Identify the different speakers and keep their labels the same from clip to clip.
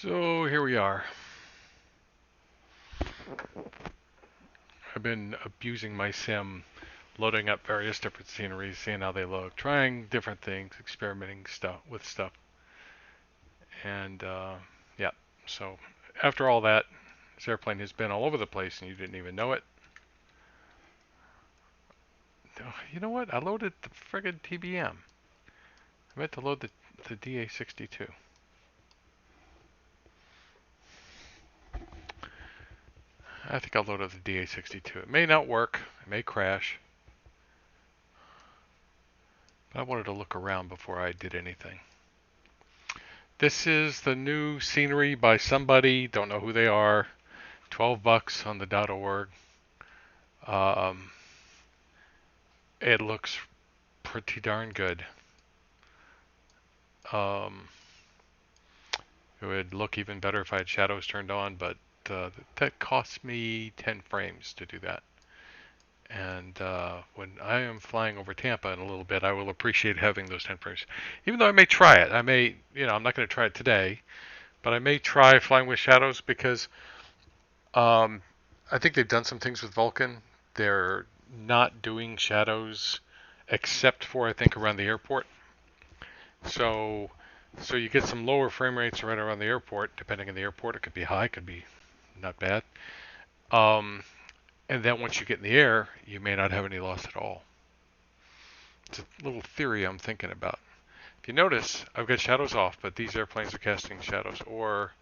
Speaker 1: So here we are. I've been abusing my sim, loading up various different sceneries, seeing how they look, trying different things, experimenting stuff, and yeah. So after all that, this airplane has been all over the place, and you didn't even know it. Oh, you know what? I loaded the friggin' TBM. I meant to load the DA62. I think I'll load up the DA62. It may not work. It may crash. But I wanted to look around before I did anything. This is the new scenery by somebody, don't know who they are. 12 bucks on the .org. Um, it looks pretty darn good. Um, it would look even better if I had shadows turned on, but that costs me 10 frames to do that. And when I am flying over Tampa in a little bit, I will appreciate having those 10 frames. Even though I may try it, I'm not going to try it today, but I may try flying with shadows because Um, I think they've done some things with Vulkan. They're not doing shadows except for I think around the airport. So so you get some lower frame rates right around the airport. Depending on the airport, it could be high, could be not bad. Um, and then once you get in the air, you may not have any loss at all. It's a little theory I'm thinking about. If you notice, I've got shadows off, but these airplanes are casting shadows, or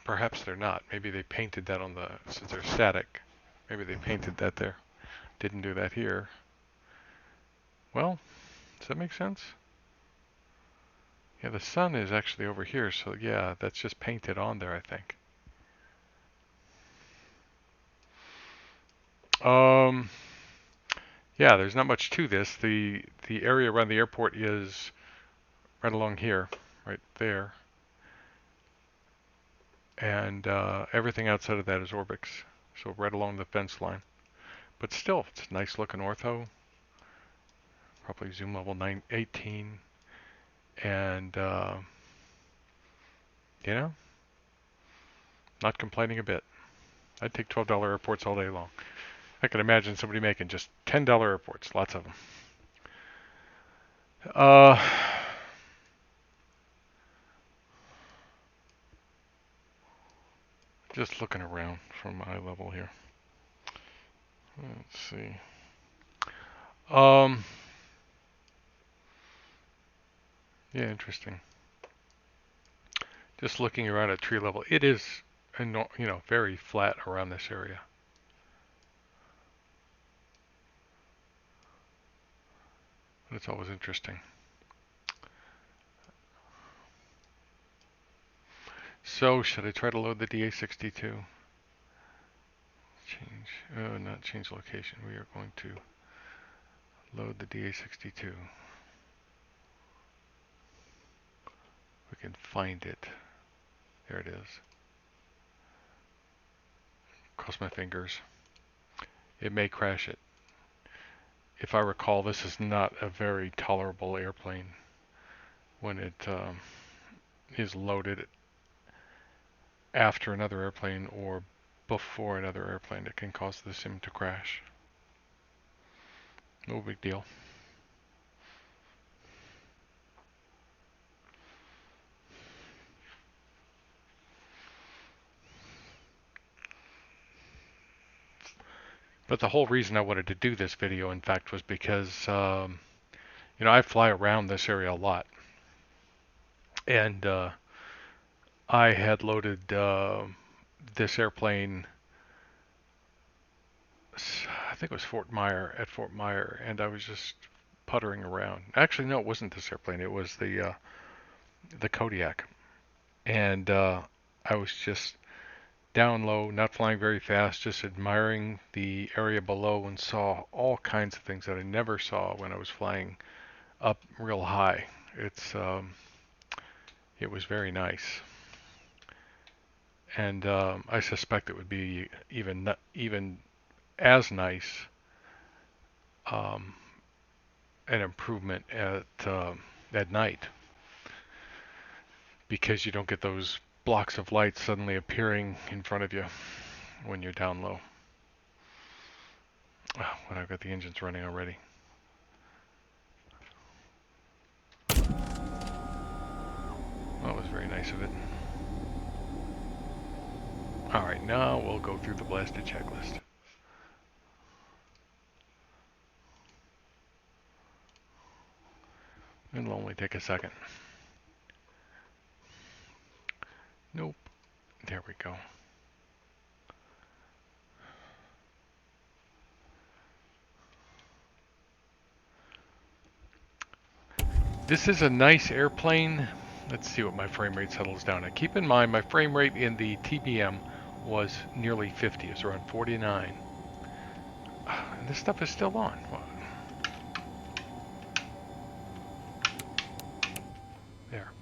Speaker 1: perhaps they're not. Maybe they painted that on the, since they're static, maybe they painted that there. Didn't do that here. Well, does that make sense? Yeah, the sun is actually over here, so yeah, that's just painted on there, I think. Um, yeah, there's not much to this. The area around the airport is right along here, right there, and everything outside of that is Orbix, so right along the fence line. But still, it's a nice looking ortho. Probably zoom level 918, and you know, not complaining a bit. I'd take $12 airports all day long. I can imagine somebody making just $10 airports, lots of them. Uh, just looking around from eye level here. Let's see. Um, yeah, interesting. Just looking around at tree level, it is, very flat around this area. But it's always interesting. So, should I try to load the DA62? Not change location. We are going to load the DA62. We can find it. There it is. Cross my fingers. It may crash it. If I recall, this is not a very tolerable airplane when it is loaded after another airplane or before another airplane. It can cause the sim to crash. No big deal. But the whole reason I wanted to do this video, in fact, was because, I fly around this area a lot. And I had loaded this airplane, I think it was at Fort Myer, and I was just puttering around. Actually, no, it wasn't this airplane. It was the Kodiak. And I was just down low, not flying very fast, just admiring the area below and saw all kinds of things that I never saw when I was flying up real high. It was very nice, and I suspect it would be even as nice, um, an improvement at night. because you don't get those blocks of light suddenly appearing in front of you when you're down low. Oh, when I've got the engines running already. That was very nice of it. Alright, now we'll go through the blasted checklist. It'll only take a second. Nope. There we go. This is a nice airplane. Let's see what my frame rate settles down at. Keep in mind, my frame rate in the TBM was nearly 50. It's around 49. And this stuff is still on. There.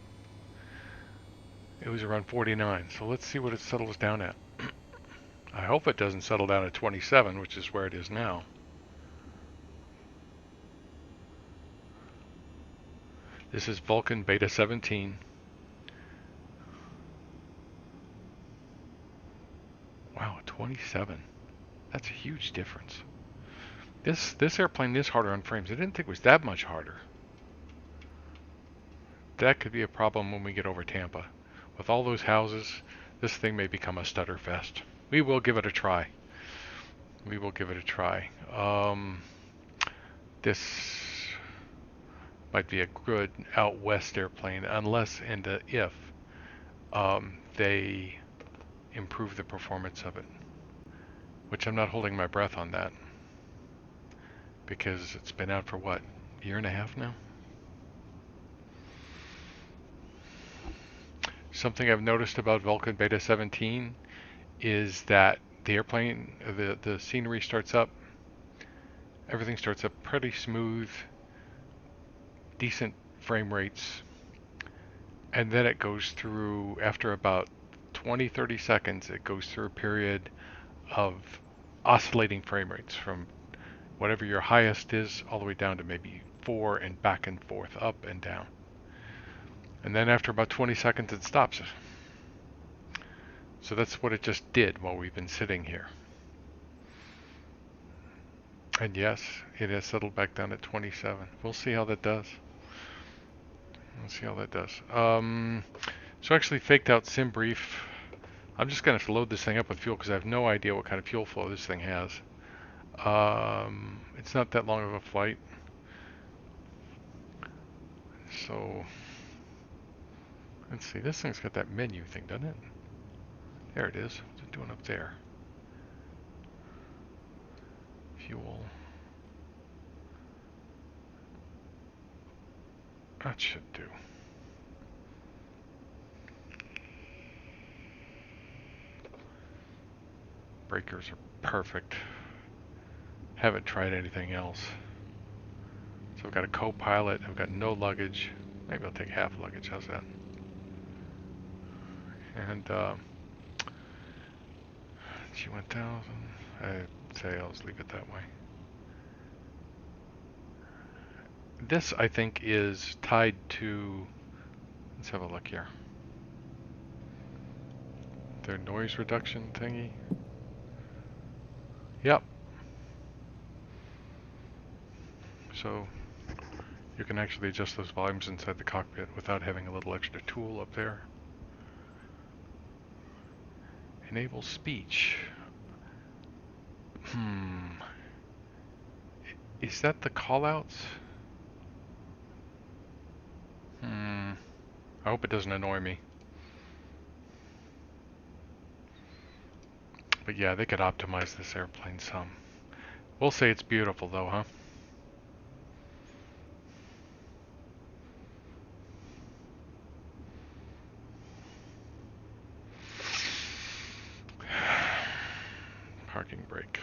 Speaker 1: It was around 49. So let's see what it settles down at. I hope it doesn't settle down at 27, which is where it is now. This is Vulcan Beta 17. Wow, 27. That's a huge difference. This airplane is harder on frames. I didn't think it was that much harder. That could be a problem when we get over Tampa. With all those houses, this thing may become a stutter fest. We will give it a try. We will give it a try. This might be a good out west airplane unless and if they improve the performance of it, which I'm not holding my breath on that because it's been out for what, a year and a half now? Something I've noticed about Vulcan Beta 17 is that the airplane, the scenery starts up, everything starts up pretty smooth, decent frame rates, and then it goes through, after about 20-30 seconds, it goes through a period of oscillating frame rates from whatever your highest is all the way down to maybe 4 and back and forth, up and down. And then after about 20 seconds it stops. So that's what it just did while we've been sitting here. And yes, it has settled back down at 27. We'll see how that does. We'll see how that does. So I actually faked out SimBrief. I'm just going to load this thing up with fuel because I have no idea what kind of fuel flow this thing has. It's not that long of a flight. So let's see, this thing's got that menu thing, doesn't it? There it is. What's it doing up there? Fuel. That should do. Breakers are perfect. Haven't tried anything else. So I've got a co-pilot, I've got no luggage. Maybe I'll take half luggage, how's that? And G1000, I'd say I'll just leave it that way. This, I think, is tied to, let's have a look here. Their noise reduction thingy. Yep. So you can actually adjust those volumes inside the cockpit without having a little extra tool up there. Enable speech. Is that the callouts? I hope it doesn't annoy me. But yeah, they could optimize this airplane some. We'll say it's beautiful though, huh? Parking brake.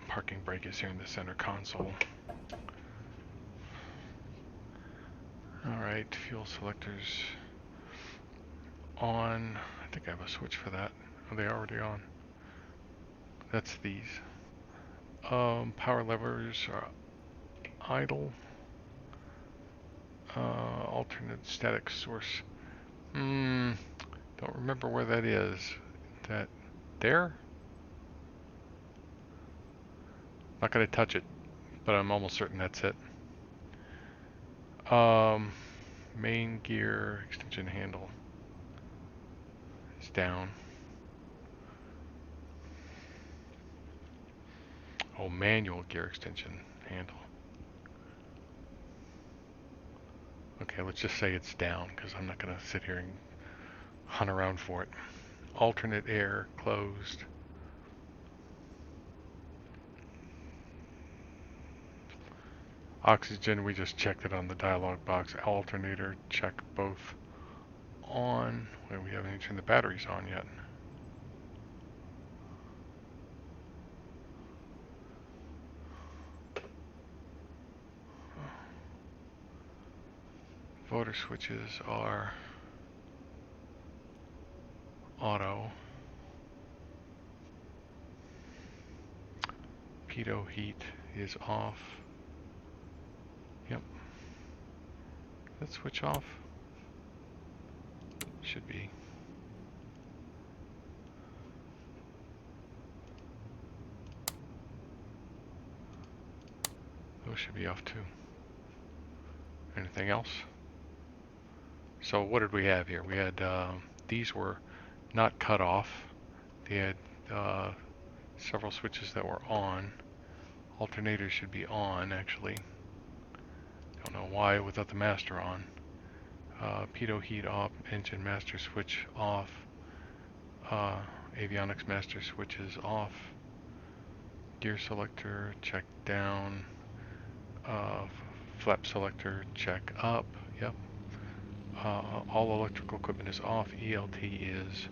Speaker 1: Parking brake is here in the center console. Alright, fuel selectors on. I think I have a switch for that. Are they already on? That's these. Power levers are idle. Alternate static source. Don't remember where that is. That there? Not gonna touch it, but I'm almost certain that's it. Main gear extension handle is down. Oh, manual gear extension handle. Okay, let's just say it's down because I'm not gonna sit here and hunt around for it. Alternate air closed. Oxygen, we just checked it on the dialog box. Alternator, check both on. Well, we haven't even turned the batteries on yet. Voter switches are auto. Pitot heat is off. Yep. Let's switch off. Should be. Those should be off too. Anything else? So what did we have here? We had these were not cut off. They had several switches that were on. Alternator should be on actually. Don't know why without the master on. Pitot heat off, engine master switch off. Avionics master switch is off. Gear selector check down. Flap selector check up. Yep. All electrical equipment is off. ELT is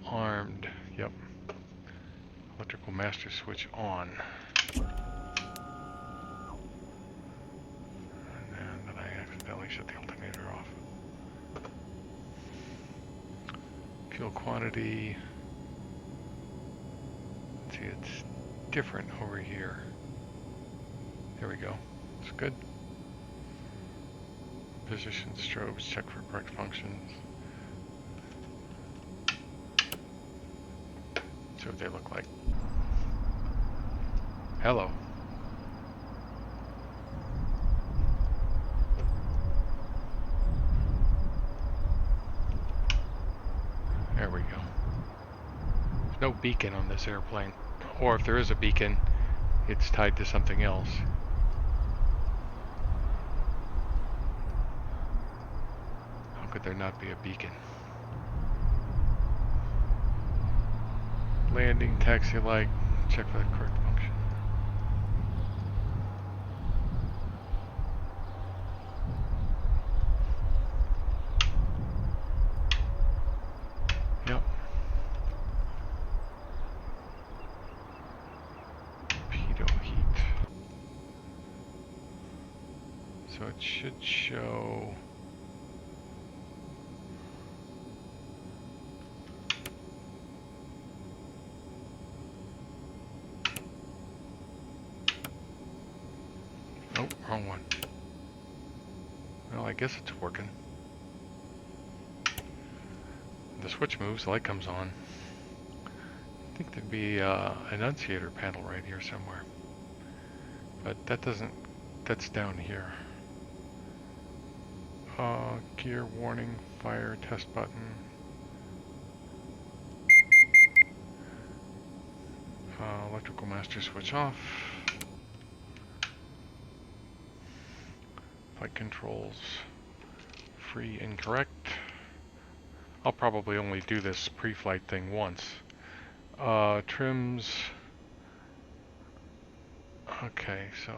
Speaker 1: armed. Yep. Electrical master switch on. And then I accidentally shut the alternator off. Fuel quantity. Let's see, it's different over here. There we go. It's good. Position strobes, check for correct functions. See what they look like. Hello. There we go. There's no beacon on this airplane. Or if there is a beacon, it's tied to something else. How could there not be a beacon? Landing, taxi light, check for the correct function. Yep. Pitot heat. So it should show. Nope, wrong one. Well, I guess it's working. The switch moves, the light comes on. I think there'd be an annunciator panel right here somewhere. But that doesn't, that's down here. Gear warning, fire, test button. Electrical master switch off. Flight controls, free incorrect. I'll probably only do this pre-flight thing once. Trims. Okay, so.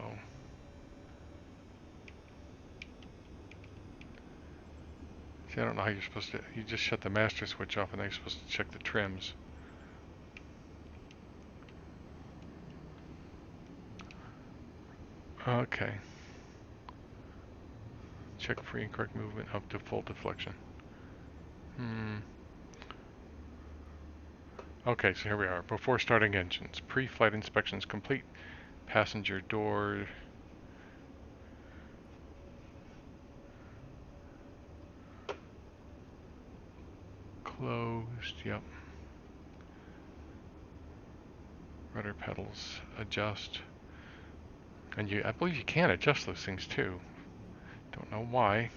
Speaker 1: See, I don't know how you're supposed to, you just shut the master switch off and then you're supposed to check the trims. Okay. Check free and correct movement up to full deflection. Okay, so here we are. Before starting engines. Pre-flight inspections complete. Passenger door. closed, yep. Rudder pedals, adjust. And I believe you can adjust those things too. Don't know why.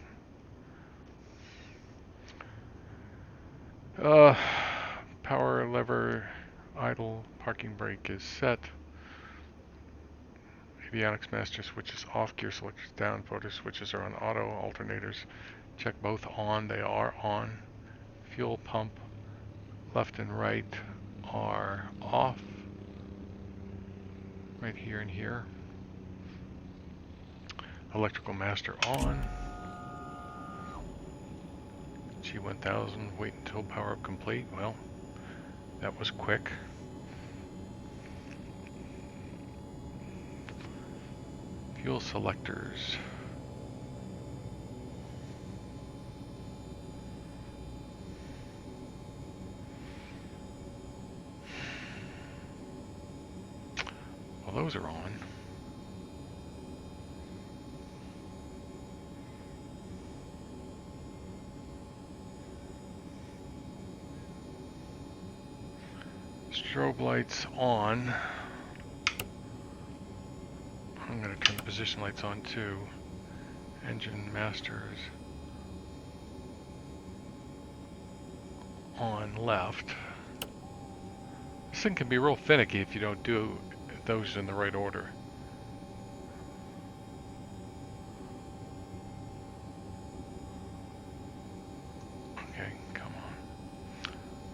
Speaker 1: Power lever, idle, parking brake is set. Avionics master switch is off, gear selection is down, photo switches are on auto, alternators check both on, they are on. Fuel pump, left and right are off. Right here and here. Electrical master on. G1000, wait until power up complete. Well, that was quick. Fuel selectors. Well, those are on. Strobe lights on. I'm going to turn the position lights on too. Engine masters on left. This thing can be real finicky if you don't do those in the right order. Okay, come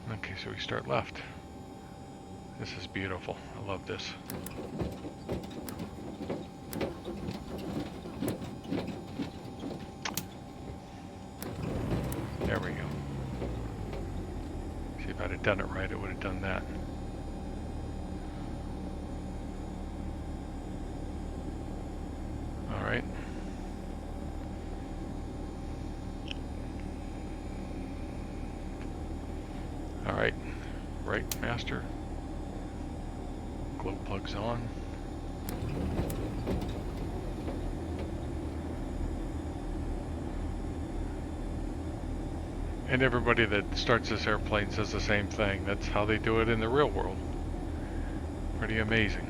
Speaker 1: on. Okay, so we start left. This is beautiful. I love this. There we go. See, if I'd have done it right, it would have done that. All right. All right. Right, master. Glow plugs on. And everybody that starts this airplane says the same thing. That's how they do it in the real world. Pretty amazing.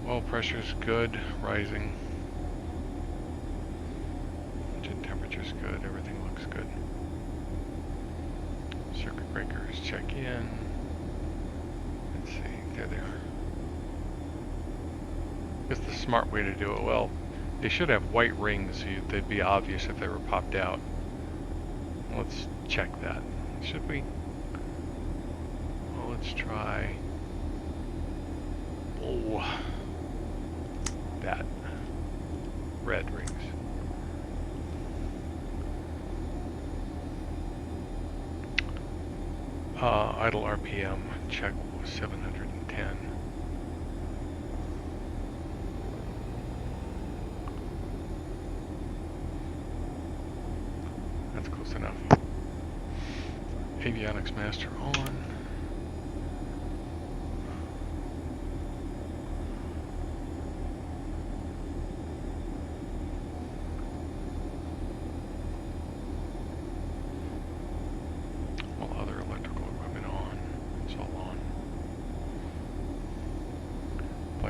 Speaker 1: Oil pressure's good, rising. Engine temperature's good, everything looks good. Circuit breakers check in. Let's see, there they are. It's the smart way to do it. Well, they should have white rings so they'd be obvious if they were popped out. Let's check that. Should we? Well, let's try. Oh, that. Red rings. Idle RPM, check 710. That's close enough. Avionics master on.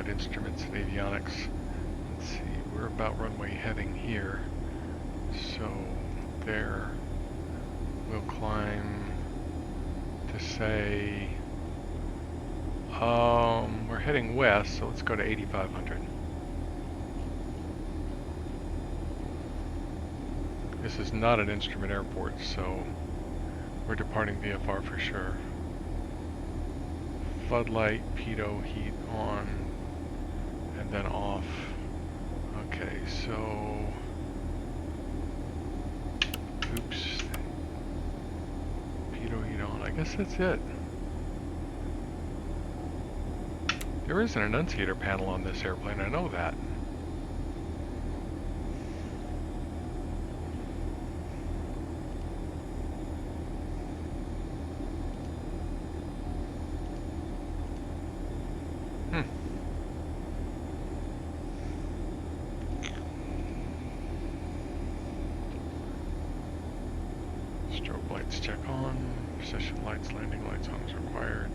Speaker 1: Instruments and avionics. Let's see, we're about runway heading here. So there, we'll climb to say, we're heading west, so let's go to 8,500. This is not an instrument airport, so we're departing VFR for sure. Floodlight, pitot, heat on, and then off. Okay, so oops. Pitot, heat on. I guess that's it. There is an annunciator panel on this airplane, I know that. lights check on. Position lights, landing lights on is required.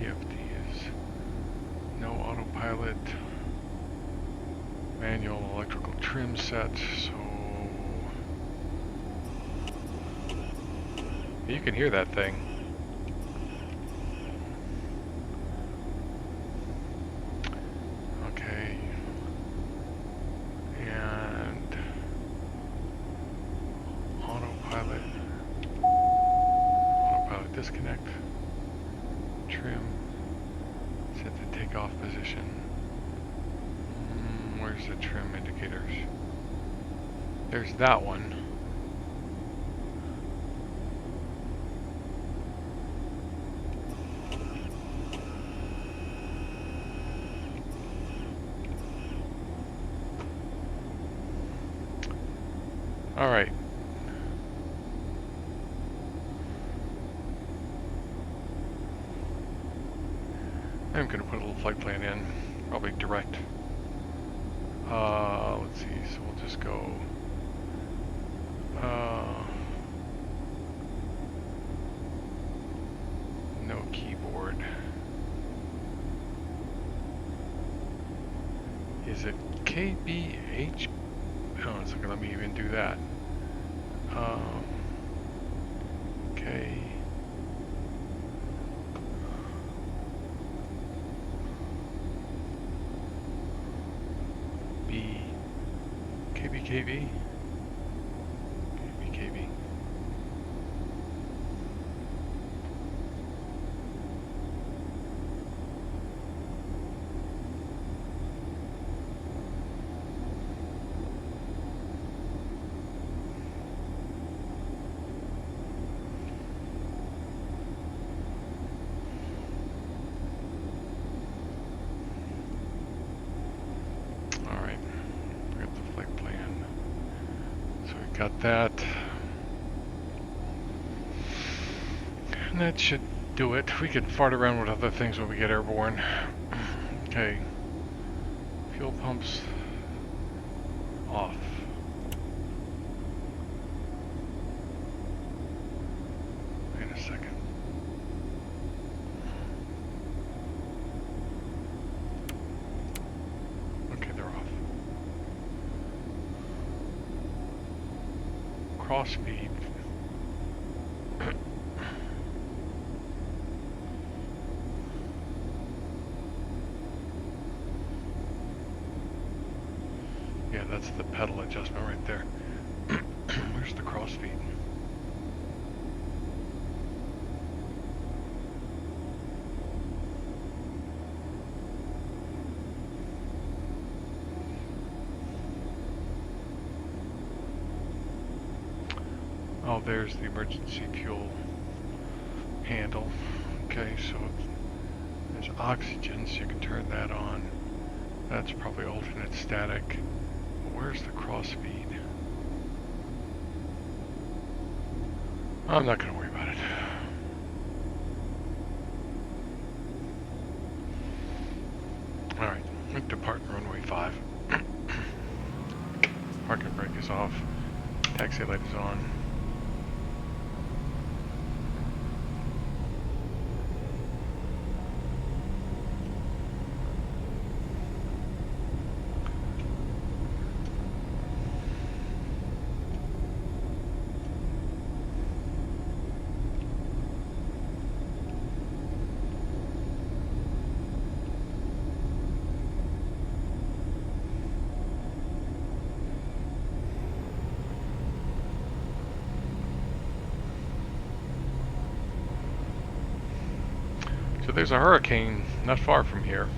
Speaker 1: PFD is no autopilot. Manual electrical trim set, so you can hear that thing. Okay. And autopilot. Autopilot disconnect. Trim. Set the takeoff position. Where's the trim indicators? There's that one. All right. I'm going to put a little flight plan in, probably direct. Let's see, so we'll just go, no keyboard. Is it KBH? Oh, it's not going to let me even do that. Okay. KBKV? KBKV. Got that. And that should do it. We can fart around with other things when we get airborne. Okay. Fuel pumps off. Wait a second. Okay, they're off. Cross feed. Yeah, that's the pedal adjustment right there. Where's the cross feed? Oh, there's the emergency fuel handle. Okay, so there's oxygen, so you can turn that on. That's probably alternate static. But where's the cross feed? I'm not going to worry about it. Alright, we depart runway 5. Parking brake is off. Taxi light is on. So there's a hurricane not far from here.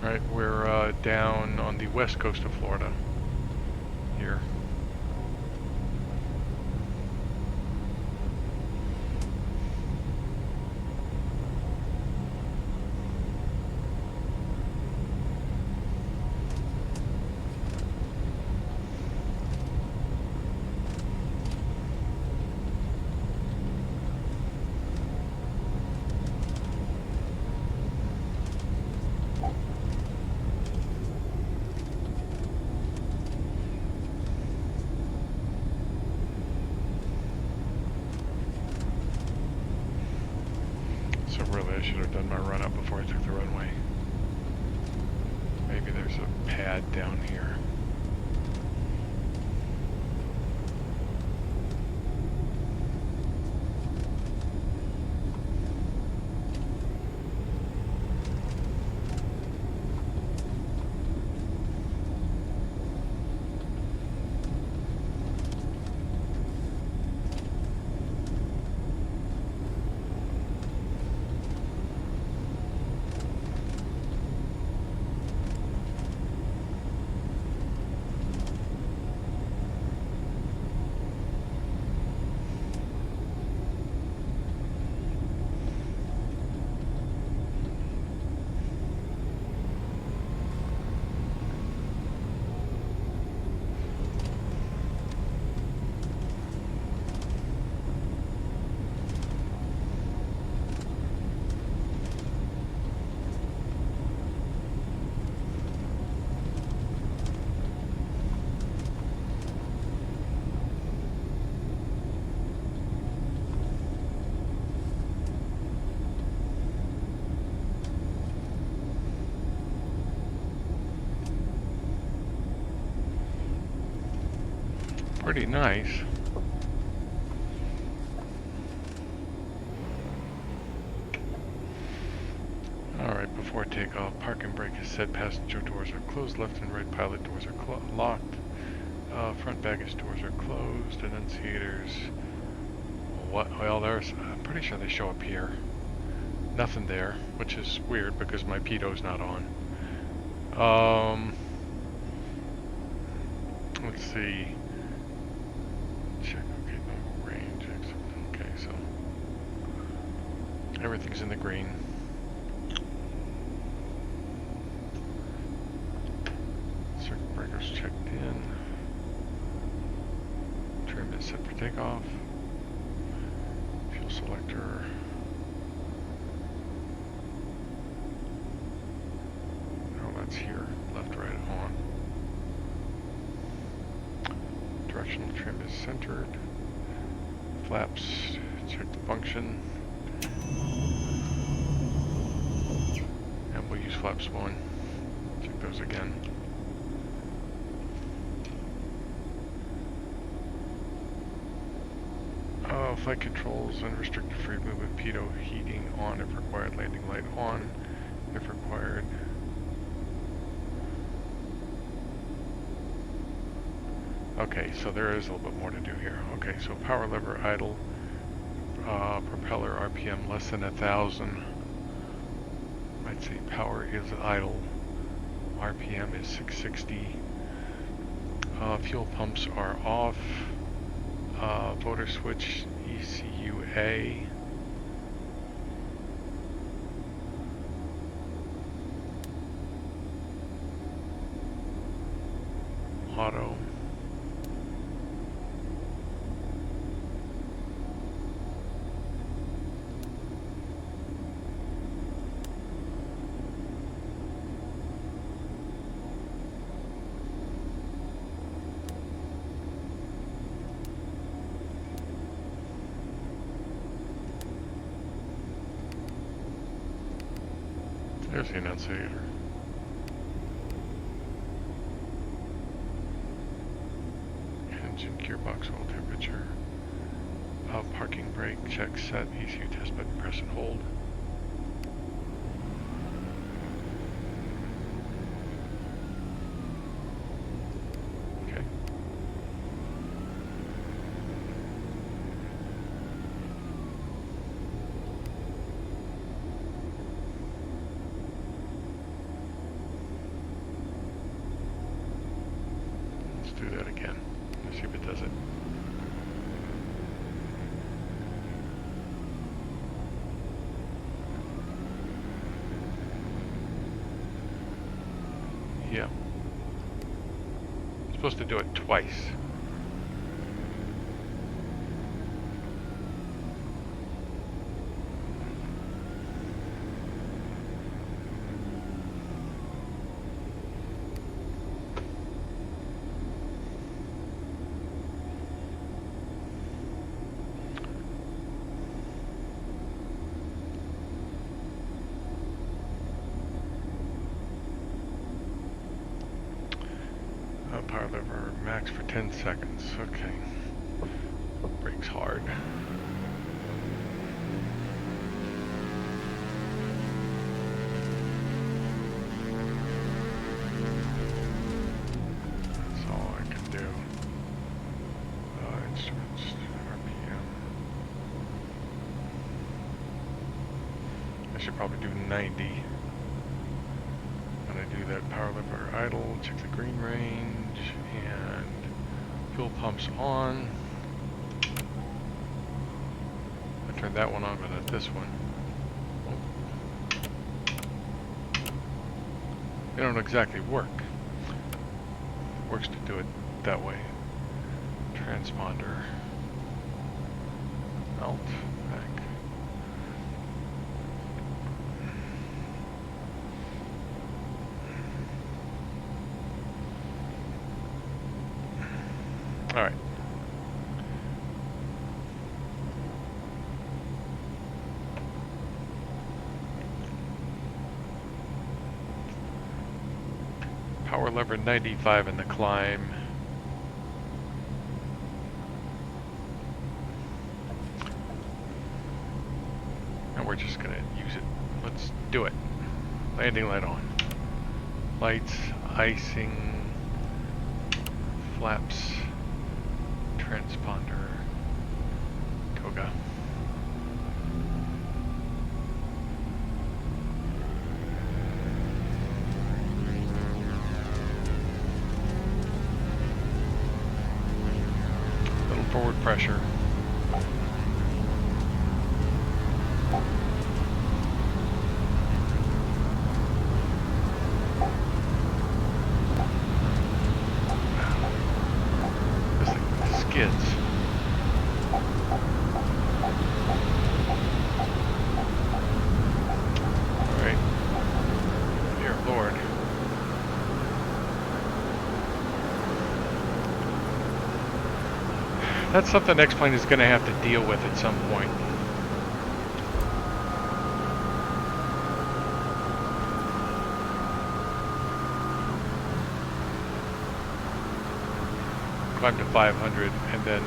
Speaker 1: Right, we're down on the west coast of Florida here. Really, I should have done my run up before I took the runway. Maybe there's a pad down here. Pretty nice. Alright, before takeoff, park and brake is set, passenger doors are closed, left and right pilot doors are locked, front baggage doors are closed, annunciators, what, well there's, I'm pretty sure they show up here. Nothing there, which is weird because my pido's not on. Let's see. Check, okay, no range, exit. Okay, so everything's in the green. Circuit breakers checked in. Trim is set for takeoff. Fuel selector. No, that's here. Left, right, on. Directional trim is centered. Flaps, check the function. And we'll use flaps 1. Check those again. Flight controls, unrestricted free movement, pitot heating on if required, landing light on if required. Okay, so there is a little bit more to do here. Okay, so power lever idle, propeller RPM less than 1,000. I'd say power is idle. RPM is 660. Fuel pumps are off. Motor switch ECUA. Auto. There's the annunciator. Engine gearbox oil temperature. Parking brake, check set, ECU test button, press and hold. Okay. Let's do that again. Let's see if it does it. Yeah. I'm supposed to do it twice. max for 10 seconds. Okay. Brakes hard. That's all I can do. Instruments, RPM. I should probably do 90. When I do that, power lever idle, check the green range, and fuel pumps on. I turned that one on, but not this one. They don't exactly work. It works to do it that way. Transponder. Alt. Back. Alright. Power lever 95 in the climb. And we're just gonna use it. Let's do it. Landing light on. Lights, icing, flaps, transponder, toga. Little forward pressure. This thing skids. Alright. Dear Lord. That's something X-Plane is going to have to deal with at some point. Climb to 500 and then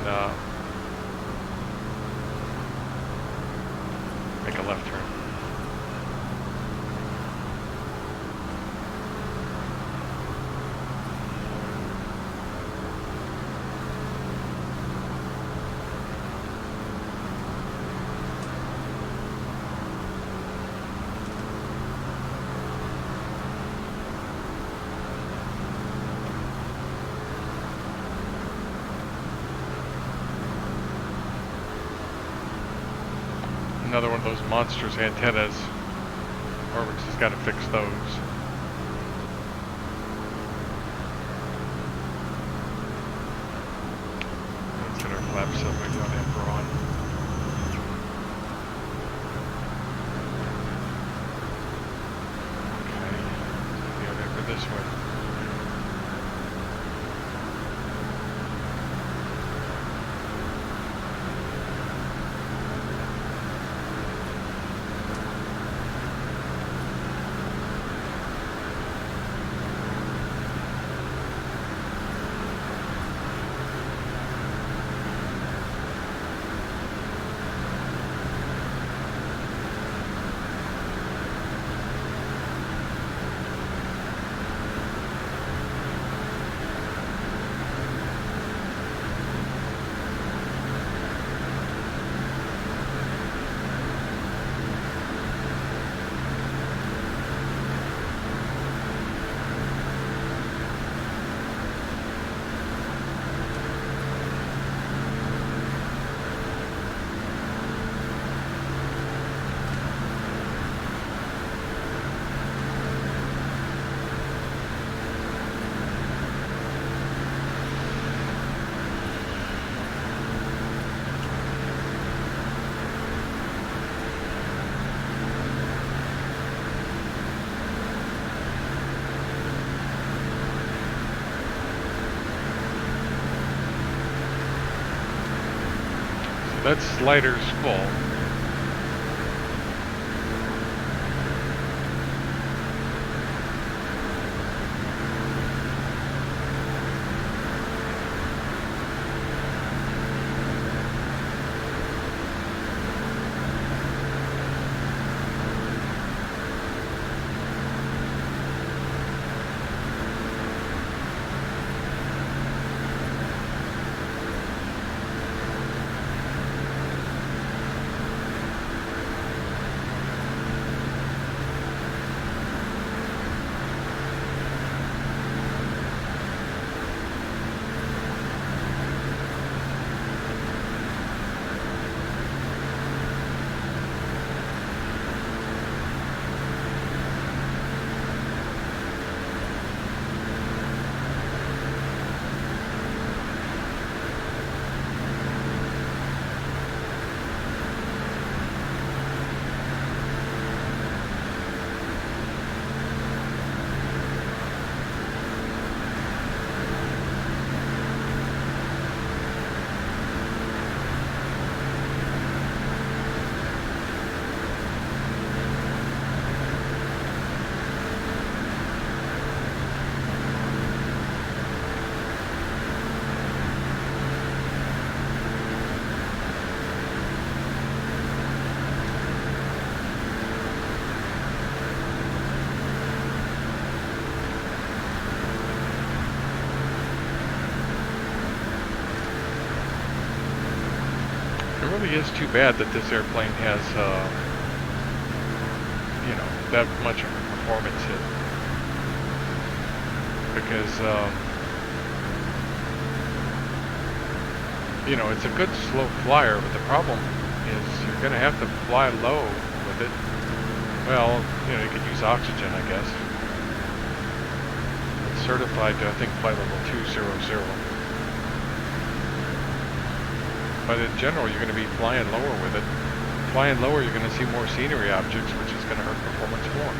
Speaker 1: make a left turn. Another one of those monstrous antennas. Orbix has got to fix those. Let's get our flaps up. Maybe on Emperor on. Okay. The other for this one. That slider's full. really is too bad that this airplane has, you know, that much of a performance hit. Because, you know, it's a good slow flyer, but the problem is you're going to have to fly low with it. Well, you know, you could use oxygen, I guess. It's certified to, I think, flight level 200. But in general, you're going to be flying lower with it. Flying lower, you're going to see more scenery objects, which is going to hurt performance more.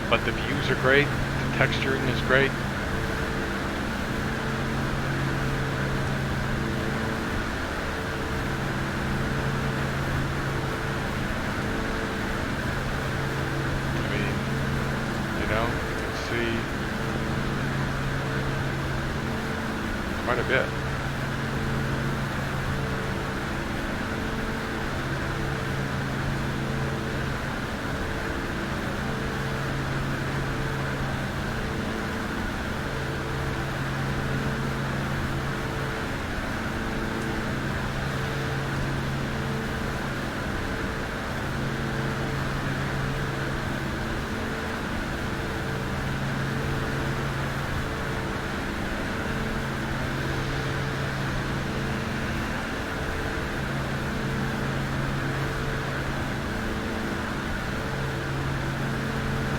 Speaker 1: But the views are great, the texturing is great. I mean, you know, you can see quite a bit.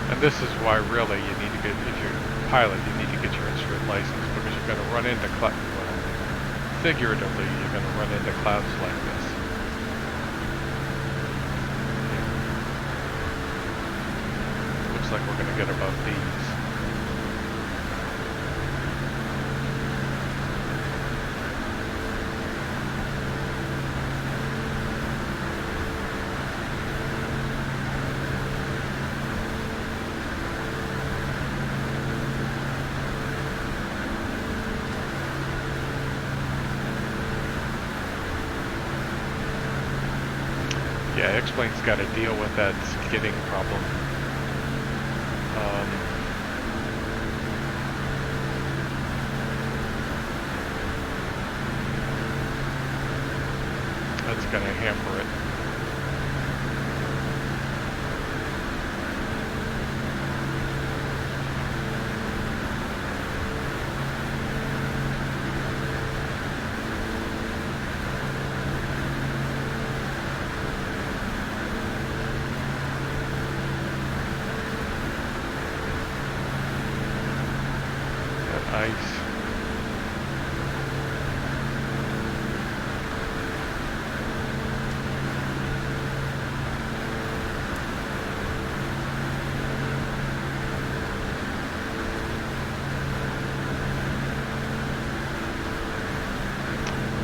Speaker 1: And this is why really you need to get, if you're a pilot, you need to get your instrument license, because you're going to run into clouds, well, figuratively, you're going to run into clouds like this. Yeah. Looks like we're going to get above these. Yeah, X-Plane's got to deal with that skidding problem. That's going to hamper it. Ice.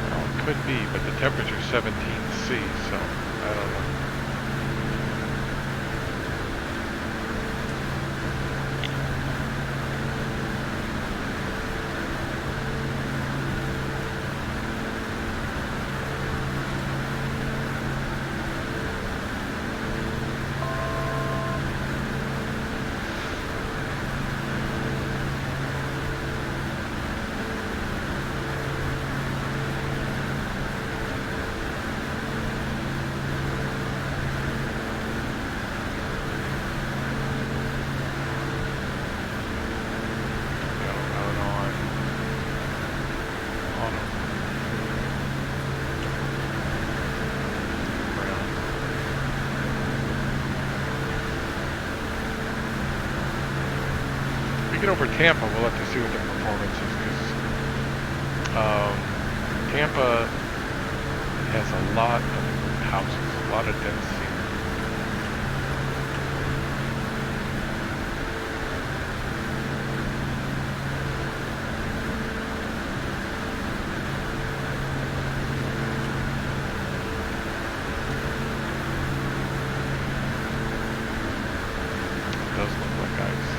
Speaker 1: Well, it could be, but the temperature's 17 C, so I don't know. Get over Tampa, we'll have to see what the performance is, because Tampa has a lot of houses, a lot of density. It does look like ice.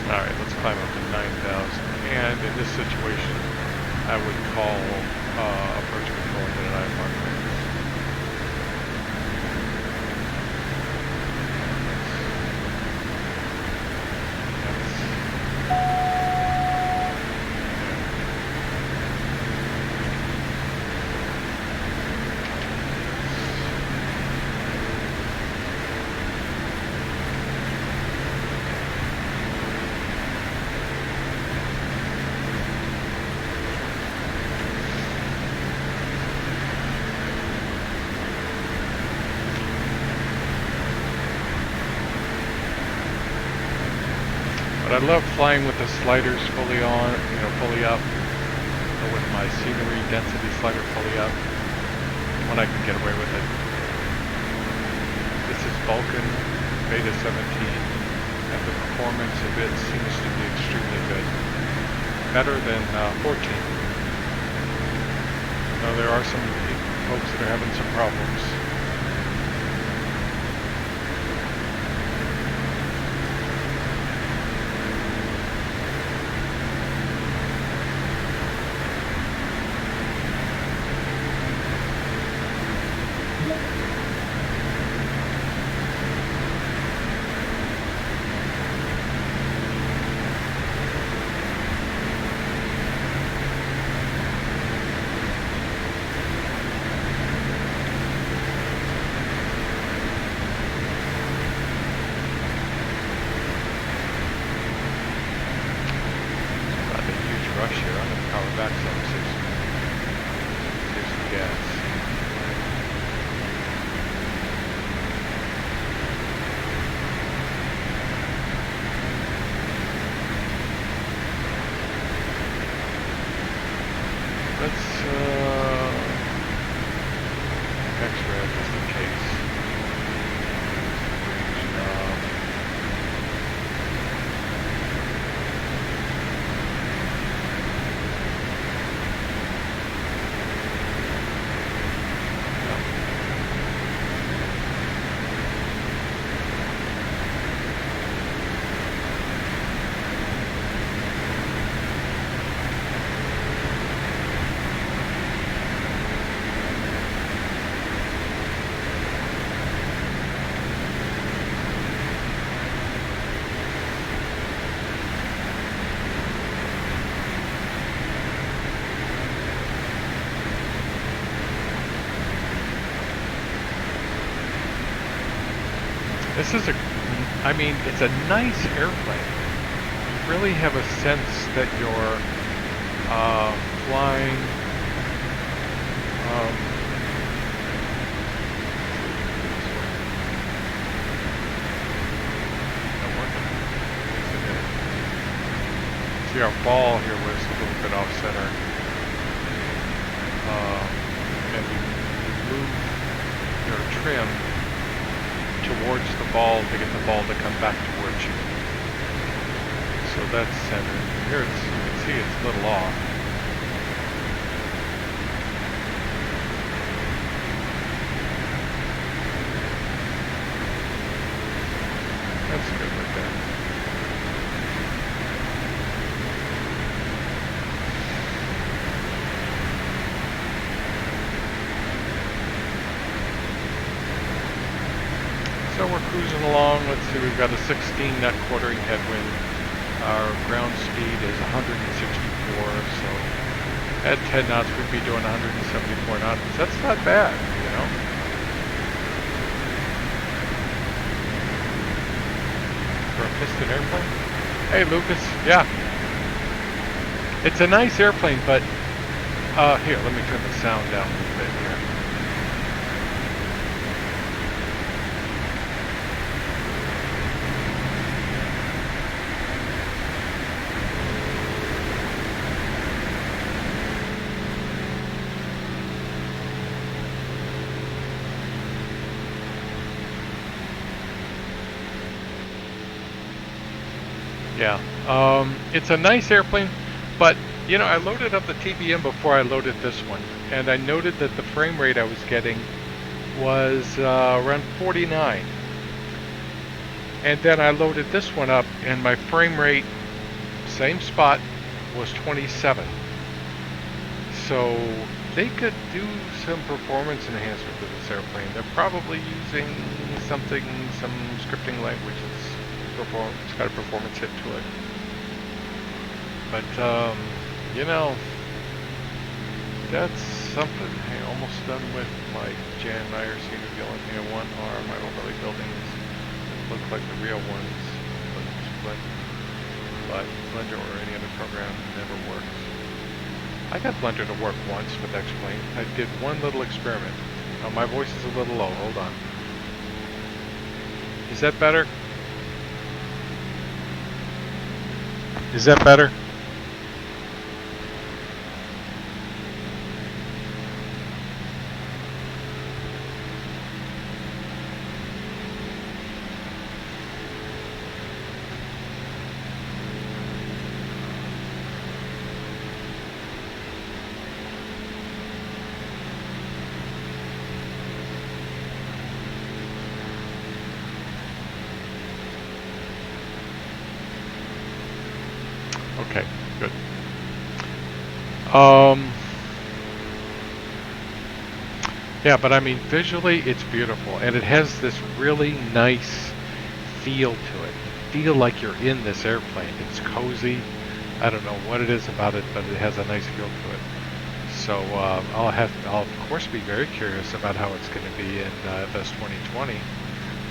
Speaker 1: Alright, let's climb up to 9,000. And in this situation, I would call approach control and get an IFR clearance. But I love flying with the sliders fully on, fully up, or with my scenery density slider fully up, when I can get away with it. This is Vulcan Beta 17, and the performance of it seems to be extremely good. Better than 14. Now there are some folks that are having some problems. Rush here. I'm going to power back some, save some gas. Let's X-ray just in case. This is it's a nice airplane. You really have a sense that you're flying. Not working. Yes, it is. See, our ball here was a little bit off center. And you move your trim towards the ball to get the ball to come back towards you. So that's centered. Here you can see it's a little off. That's good right there. So we're cruising along. Let's see, we've got a 16 knot quartering headwind. Our ground speed is 164, so at 10 knots we'd be doing 174 knots. That's not bad, for a piston airplane. Hey Lucas, yeah. It's a nice airplane, but here, let me turn the sound down a little bit here. Yeah, it's a nice airplane, but I loaded up the TBM before I loaded this one, and I noted that the frame rate I was getting was around 49. And then I loaded this one up, and my frame rate same spot was 27. So they could do some performance enhancement to this airplane. They're probably using something, some scripting language it's got a performance hit to it. But, you know, that's something. Hey, almost done with my Jan Meyer Senior Villain here. One are my overlay buildings. Look like the real ones. But Blender or any other program never works. I got Blender to work once with X-Plane. I did one little experiment. Oh, my voice is a little low. Hold on. Is that better? Is that better? Okay, good. Yeah, but I mean, visually it's beautiful, and it has this really nice feel to it. You feel like you're in this airplane. It's cozy. I don't know what it is about it, but it has a nice feel to it. So I'll of course be very curious about how it's going to be in FS 2020.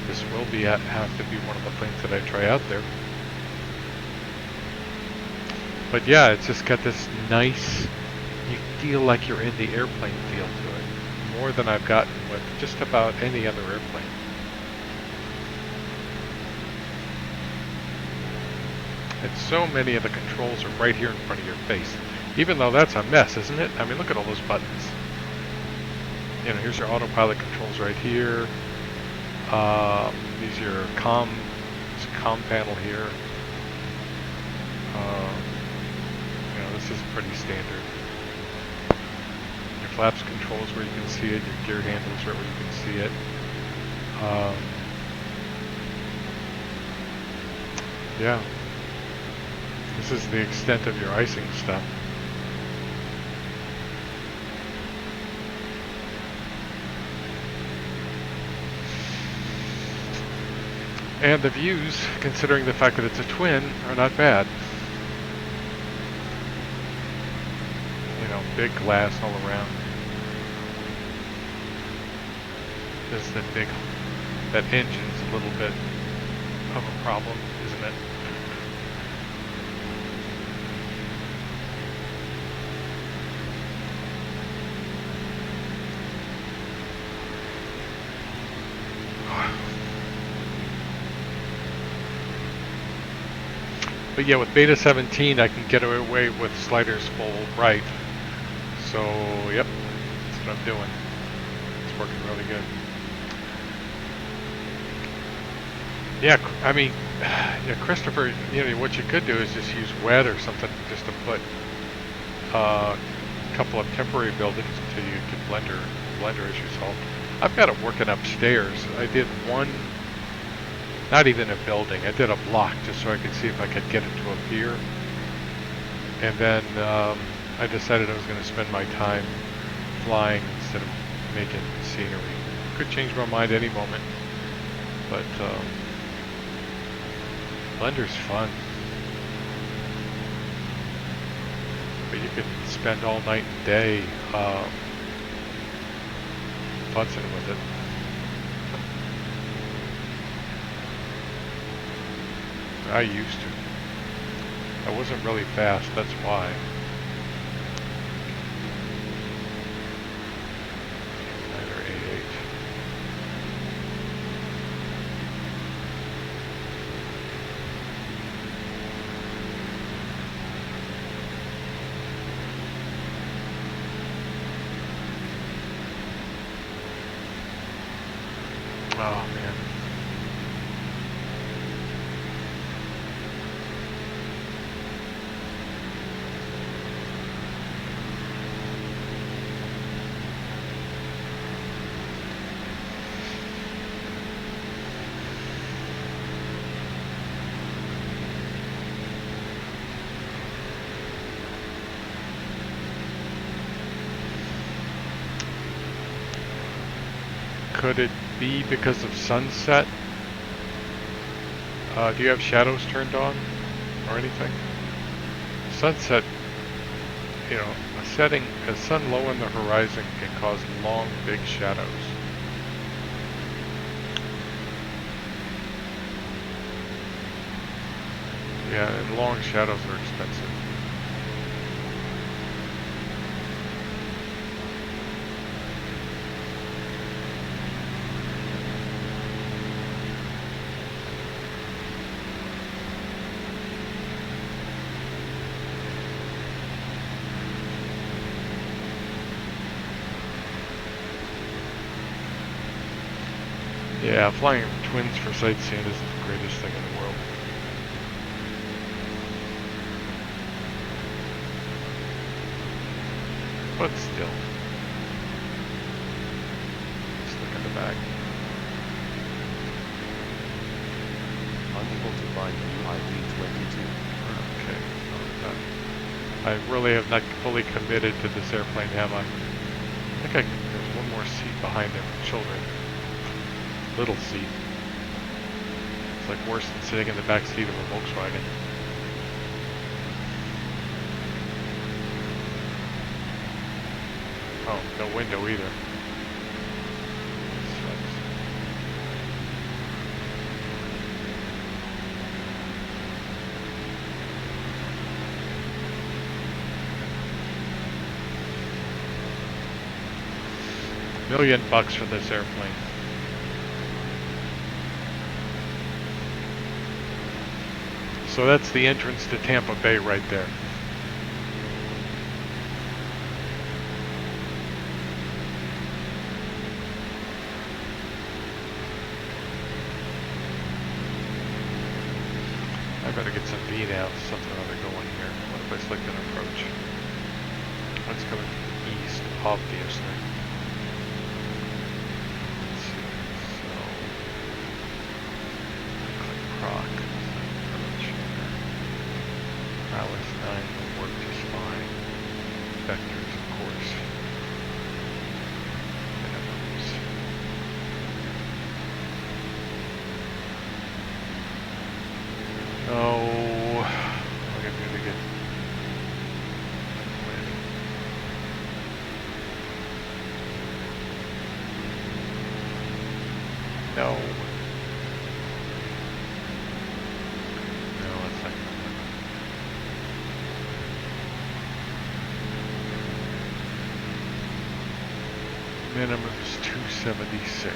Speaker 1: This will have to be one of the planes that I try out there. But yeah, it's just got this nice, you feel like you're in the airplane feel to it, more than I've gotten with just about any other airplane. And so many of the controls are right here in front of your face, even though that's a mess, isn't it? I mean, look at all those buttons. You know, here's your autopilot controls right here. These are your comm panel here. This is pretty standard. Your flaps controls where you can see it, your gear handles right where you can see it. Yeah. This is the extent of your icing stuff. And the views, considering the fact that it's a twin, are not bad. Big glass all around. Just that engine's a little bit of a problem, isn't it? But yeah, with Beta 17, I can get away with sliders full right. So, yep, that's what I'm doing. It's working really good. Yeah, I mean, yeah, Christopher, what you could do is just use WED or something just to put a couple of temporary buildings until you get Blender issues solved. I've got it working upstairs. I did one, not even a building, I did a block just so I could see if I could get it to appear. And then, I decided I was going to spend my time flying instead of making scenery. Could change my mind any moment, but Blender's fun. But you could spend all night and day futzing with it. I used to. I wasn't really fast, that's why. Oh, man. Could it be because of sunset? Do you have shadows turned on or anything? Sunset, you know, a sun low in the horizon can cause long, big shadows. Yeah, and long shadows are expensive. Yeah, flying twins for sightseeing isn't the greatest thing in the world. But still. Let's look at the back.
Speaker 2: Unable to find UID-22.
Speaker 1: Okay. I really have not fully committed to this airplane, have I? I think there's one more seat behind them for children. Little seat. It's like worse than sitting in the back seat of a Volkswagen. Oh, no window either. That sucks. $1 million for this airplane. So that's the entrance to Tampa Bay right there. I better get some VNAV, something or other going here. What if I select an approach? Let's go east, obviously. Let's see. So, click proc. Approach. Alice 9 will work just fine. Vectors, of course. Minimums. No. I'm gonna get. No. No, that's not gonna work. Minimum is 276.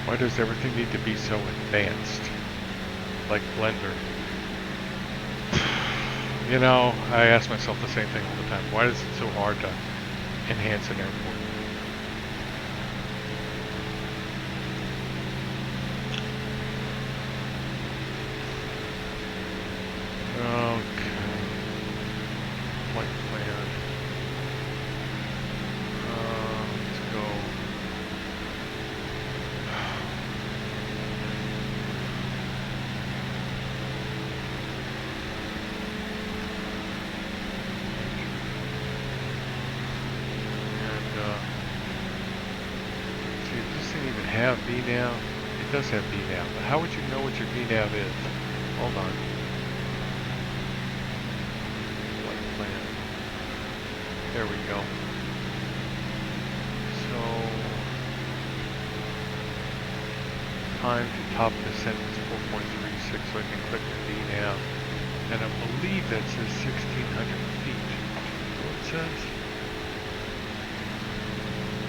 Speaker 1: Why does everything need to be so advanced? Like Blender. You know, I ask myself the same thing all the time. Why is it so hard to enhance an airport? Okay. Flight plan. have VNav? It does have VNav, but how would you know what your VNav is? Hold on. Flight plan. There we go. So, time to top descent is 4.36, so I can click the VNav. And I believe that says 1,600 feet. What it says?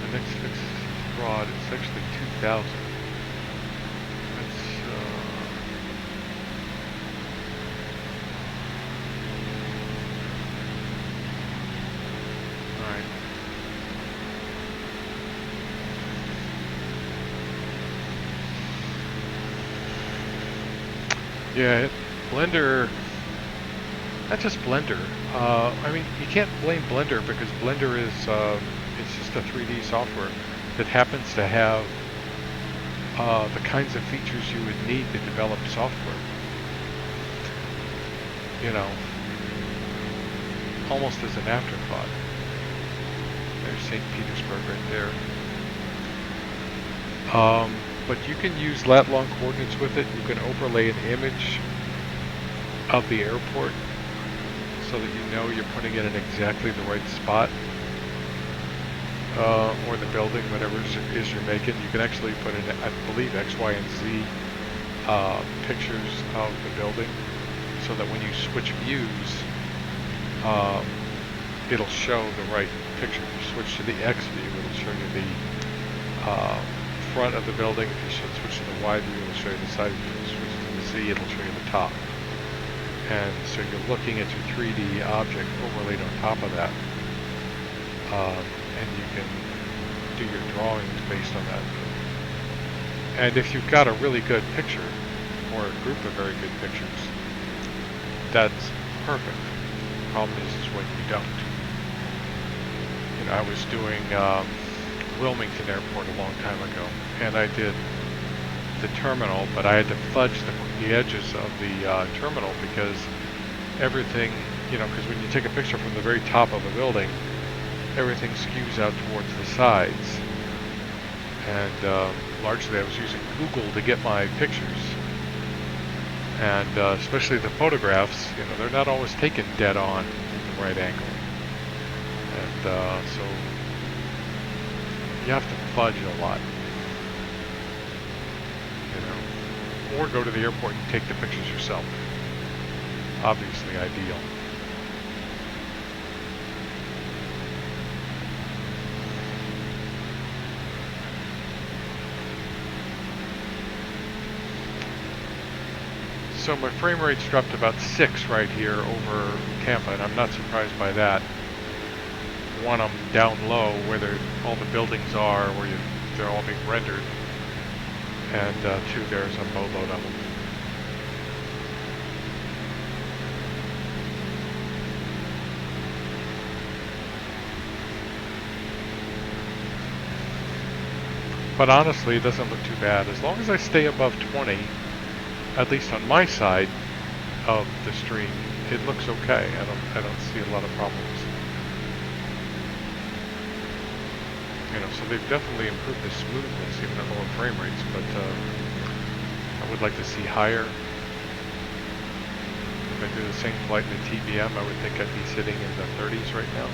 Speaker 1: The next fixed rod is actually 2,000. That's, alright. Yeah, Blender, not just Blender. I mean, you can't blame Blender because Blender is, it's just a 3D software that happens to have the kinds of features you would need to develop software. You know, almost as an afterthought. There's St. Petersburg right there. But you can use lat-long coordinates with it. You can overlay an image of the airport so that you know you're putting it in exactly the right spot. Or the building, whatever it is you're making. You can actually put in, I believe, X, Y, and Z pictures of the building so that when you switch views, it'll show the right picture. If you switch to the X view, it'll show you the front of the building. If you switch to the Y view, it'll show you the side view. If you switch to the Z, it'll show you the top. And so you're looking at your 3D object overlaid on top of that. And you can do your drawings based on that. And if you've got a really good picture, or a group of very good pictures, that's perfect. The problem is when you don't. You know, I was doing Wilmington Airport a long time ago, and I did the terminal, but I had to fudge the edges of the terminal because everything, you know, because when you take a picture from the very top of a building, everything skews out towards the sides. And largely I was using Google to get my pictures. And especially the photographs, you know, they're not always taken dead on at the right angle. And so you have to fudge a lot. You know, or go to the airport and take the pictures yourself. Obviously ideal. So my frame rate's dropped about 6 right here over Tampa, and I'm not surprised by that. One, I'm down low where all the buildings are, where they're all being rendered. And 2, there's a low level. But honestly, it doesn't look too bad. As long as I stay above 20, at least on my side of the stream, it looks okay. I don't see a lot of problems. You know, so they've definitely improved the smoothness even at lower frame rates, but I would like to see higher. If I do the same flight in the TBM, I would think I'd be sitting in the 30s right now.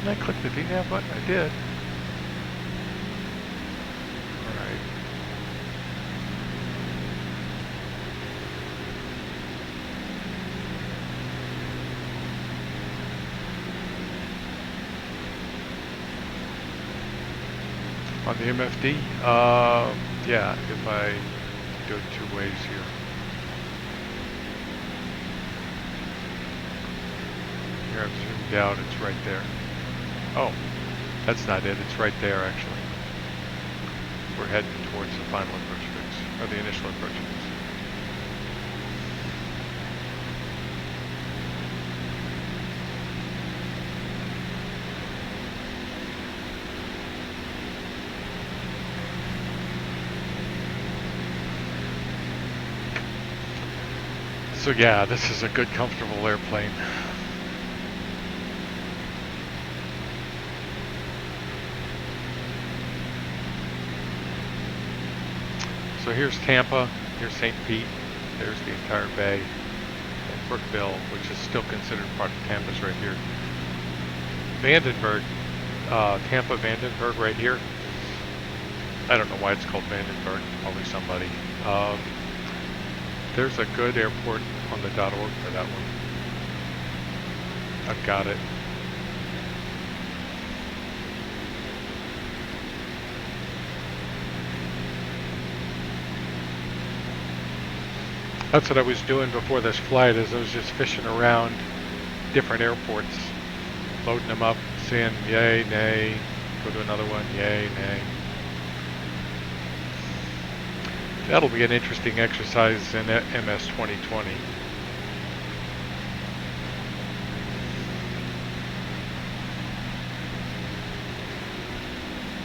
Speaker 1: Didn't I click the DNAV button? I did. Alright. On the MFD? Yeah, if I do it two ways here. Here I've zoomed out, it's right there. Oh, that's not it, it's right there actually. We're heading towards the final approach fix, or the initial approach fix. So yeah, this is a good, comfortable airplane. So here's Tampa, here's St. Pete, there's the entire bay, and Brookville, which is still considered part of Tampa's right here. Vandenberg, Tampa Vandenberg right here. I don't know why it's called Vandenberg, probably somebody. There's a good airport on the .org for that one. I've got it. That's what I was doing before this flight, is I was just fishing around different airports, loading them up, saying yay, nay, go to another one, yay, nay. That'll be an interesting exercise in MS 2020.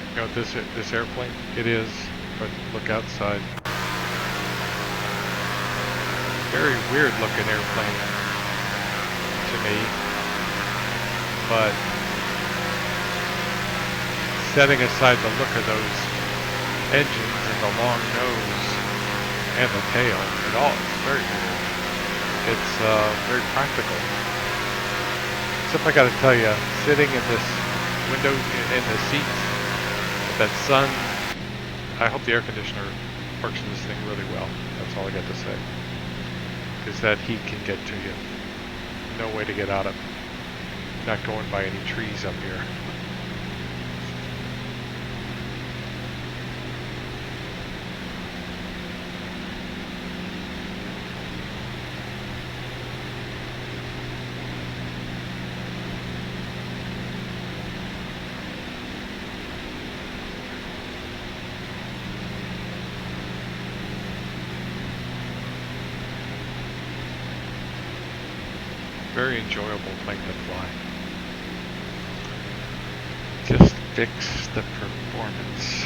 Speaker 1: You know this airplane? It is, but look outside. Very weird looking airplane to me, but setting aside the look of those engines and the long nose and the tail, it's very weird. It's very practical. Except I gotta tell you, sitting in this window, in the seats, with that sun, I hope the air conditioner works in this thing really well. That's all I got to say. Because that heat can get to you. No way to get out of it. Not going by any trees up here. Very enjoyable plane to fly. Just fix the performance.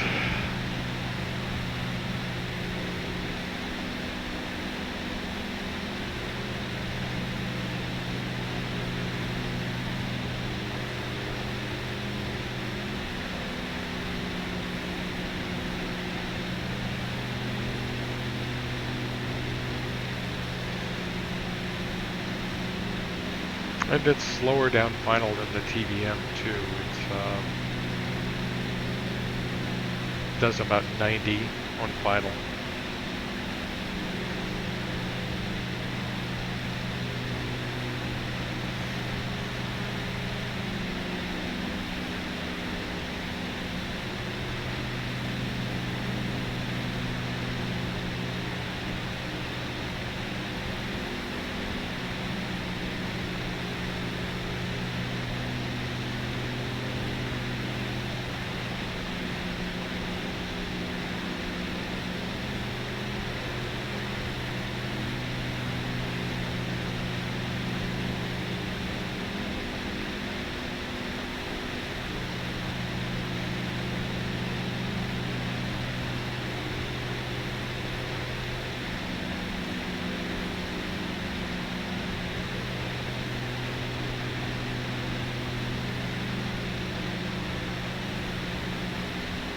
Speaker 1: And it's slower down final than the TVM too. It's does about 90 on final.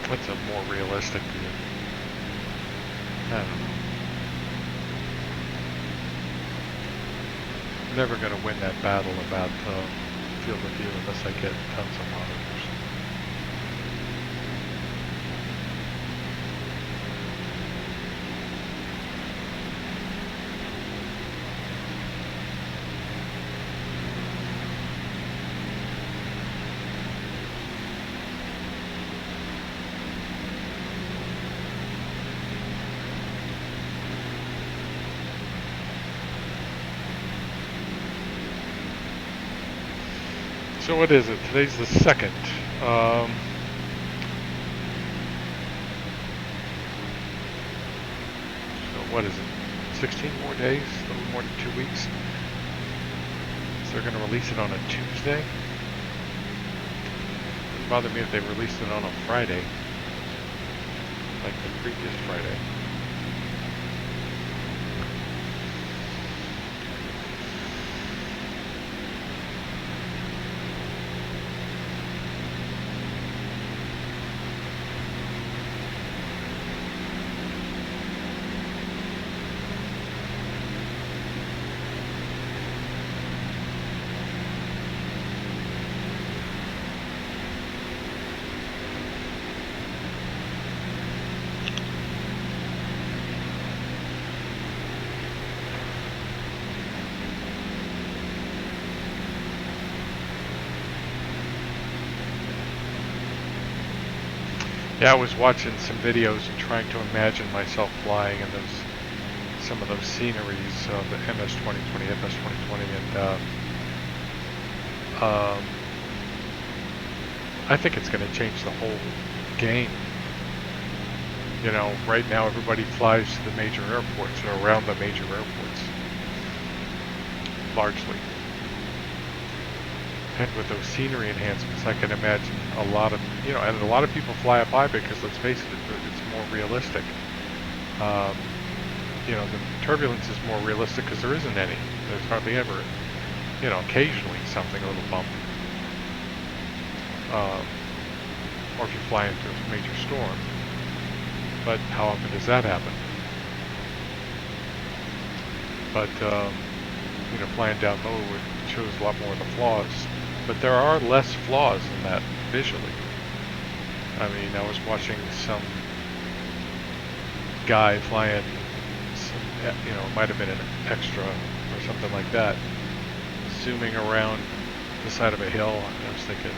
Speaker 1: What's a more realistic view? I don't know. Never going to win that battle about field of view unless I get tons of monitors. So what is it? Today's the 2nd. So what is it? 16 more days? A little more than 2 weeks? So they're going to release it on a Tuesday? It wouldn't bother me if they released it on a Friday, like the previous Friday. Yeah, I was watching some videos and trying to imagine myself flying in some of those sceneries of the MS-2020, FS-2020, and I think it's going to change the whole game. You know, right now everybody flies to the major airports or around the major airports, largely. And with those scenery enhancements, I can imagine a lot of, and a lot of people fly up high because, let's face it, it's more realistic. The turbulence is more realistic because there isn't any. There's hardly ever, occasionally something, a little bump. Or if you fly into a major storm. But how often does that happen? But, flying down low, it shows a lot more of the flaws. But there are less flaws in that visually. I mean, I was watching some guy flying some, it might have been an extra or something like that, zooming around the side of a hill, and I was thinking,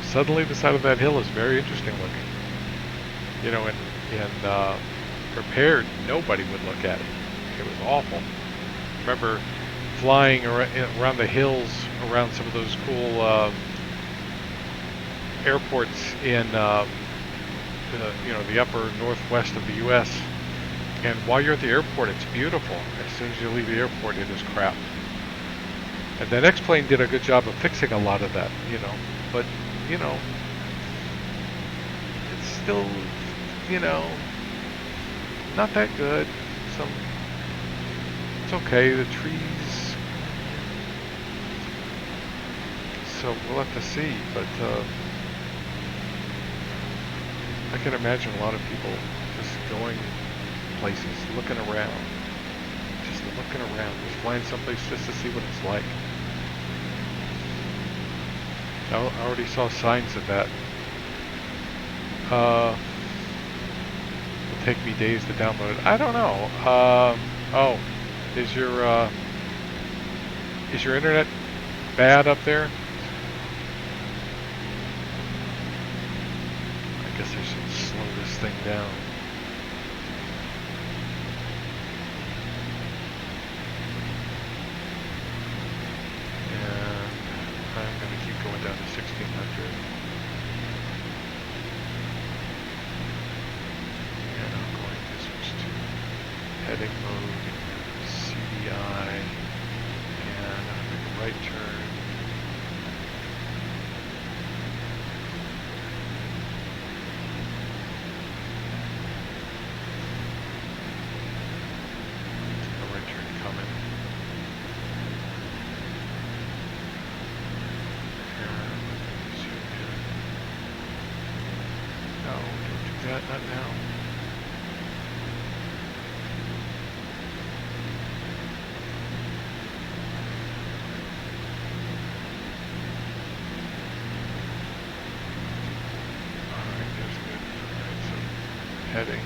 Speaker 1: suddenly the side of that hill is very interesting looking. And prepared, nobody would look at it. It was awful. Remember flying around the hills around some of those cool airports in the upper northwest of the U.S. And while you're at the airport, it's beautiful. As soon as you leave the airport, it is crap. And that X-Plane did a good job of fixing a lot of that, But it's still, not that good. It's okay. The trees. So we'll have to see, but I can imagine a lot of people just going places, looking around, just flying someplace just to see what it's like. I already saw signs of that. It'll take me days to download it. I don't know. Is your internet bad up there? I guess I should slow this thing down. And I'm going to keep going down to 1600. And I'm going to switch to heading mode, CDI, and I'm going to make a right turn. Not now. heading.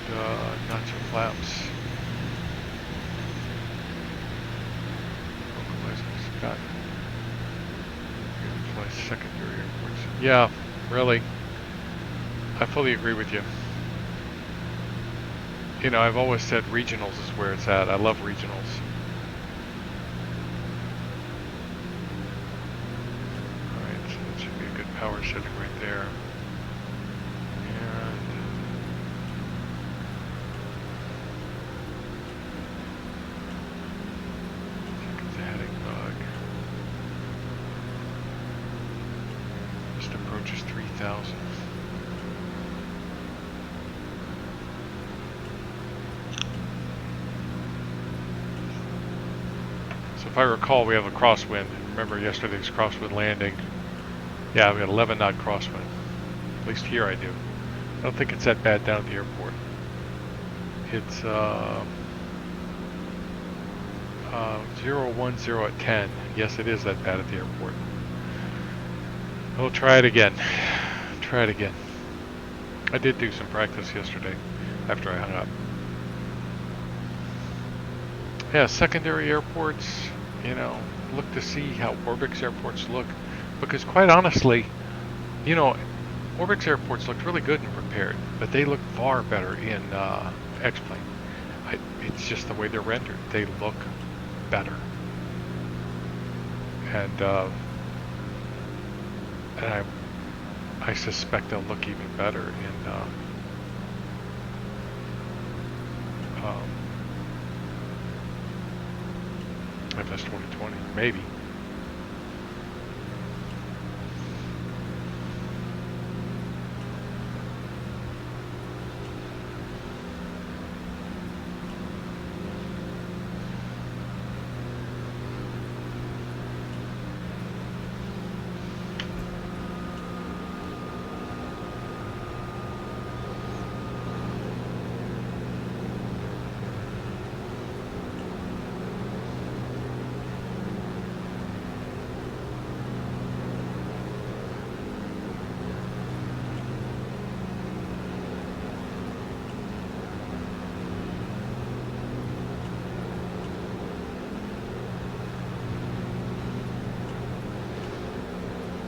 Speaker 1: And not your flaps. Localizers got fly secondary airports. Yeah, really. I fully agree with you. You know, I've always said regionals is where it's at. I love regionals. Alright, so that should be a good power setting right there. And it's a heading bug. Just approaches 3,000. So if I recall, we have a crosswind. Remember yesterday's crosswind landing? Yeah, we got 11 knot crosswind. At least here I do. I don't think it's that bad down at the airport. It's 010 at 10. Yes, it is that bad at the airport. We'll try it again. Try it again. I did do some practice yesterday after I hung up. Yeah, secondary airports, you know, look to see how Orbix airports look. Because quite honestly, you know, Orbix airports looked really good and repaired, but they look far better in X-Plane. It's just the way they're rendered. They look better. And I suspect they'll look even better in FS 2020, maybe.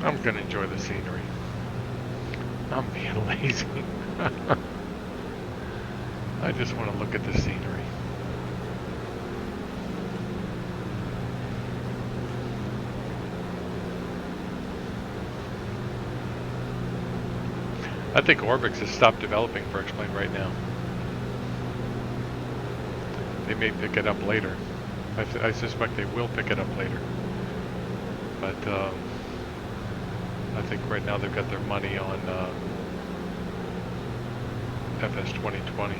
Speaker 1: I'm gonna enjoy the scenery. I'm being lazy. I just want to look at the scenery. I think Orbix has stopped developing for X-Plane right now. They may pick it up later. I suspect they will pick it up later. But I think right now they've got their money on FS 2020.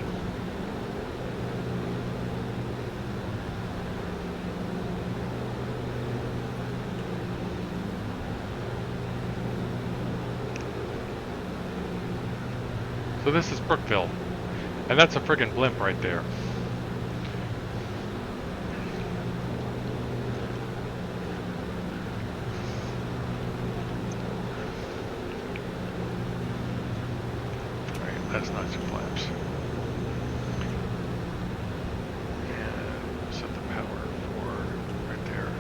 Speaker 1: So this is Brookville, and that's a friggin' blimp right there. Alright, that's not some flaps. And we'll set the power for right there.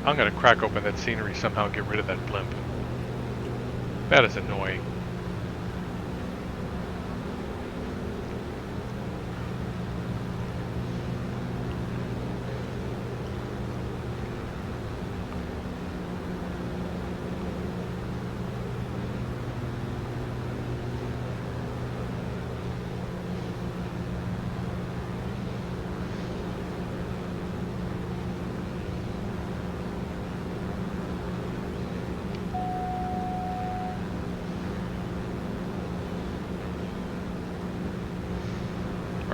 Speaker 1: I'm gonna crack open that scenery somehow and get rid of that blimp. That is annoying.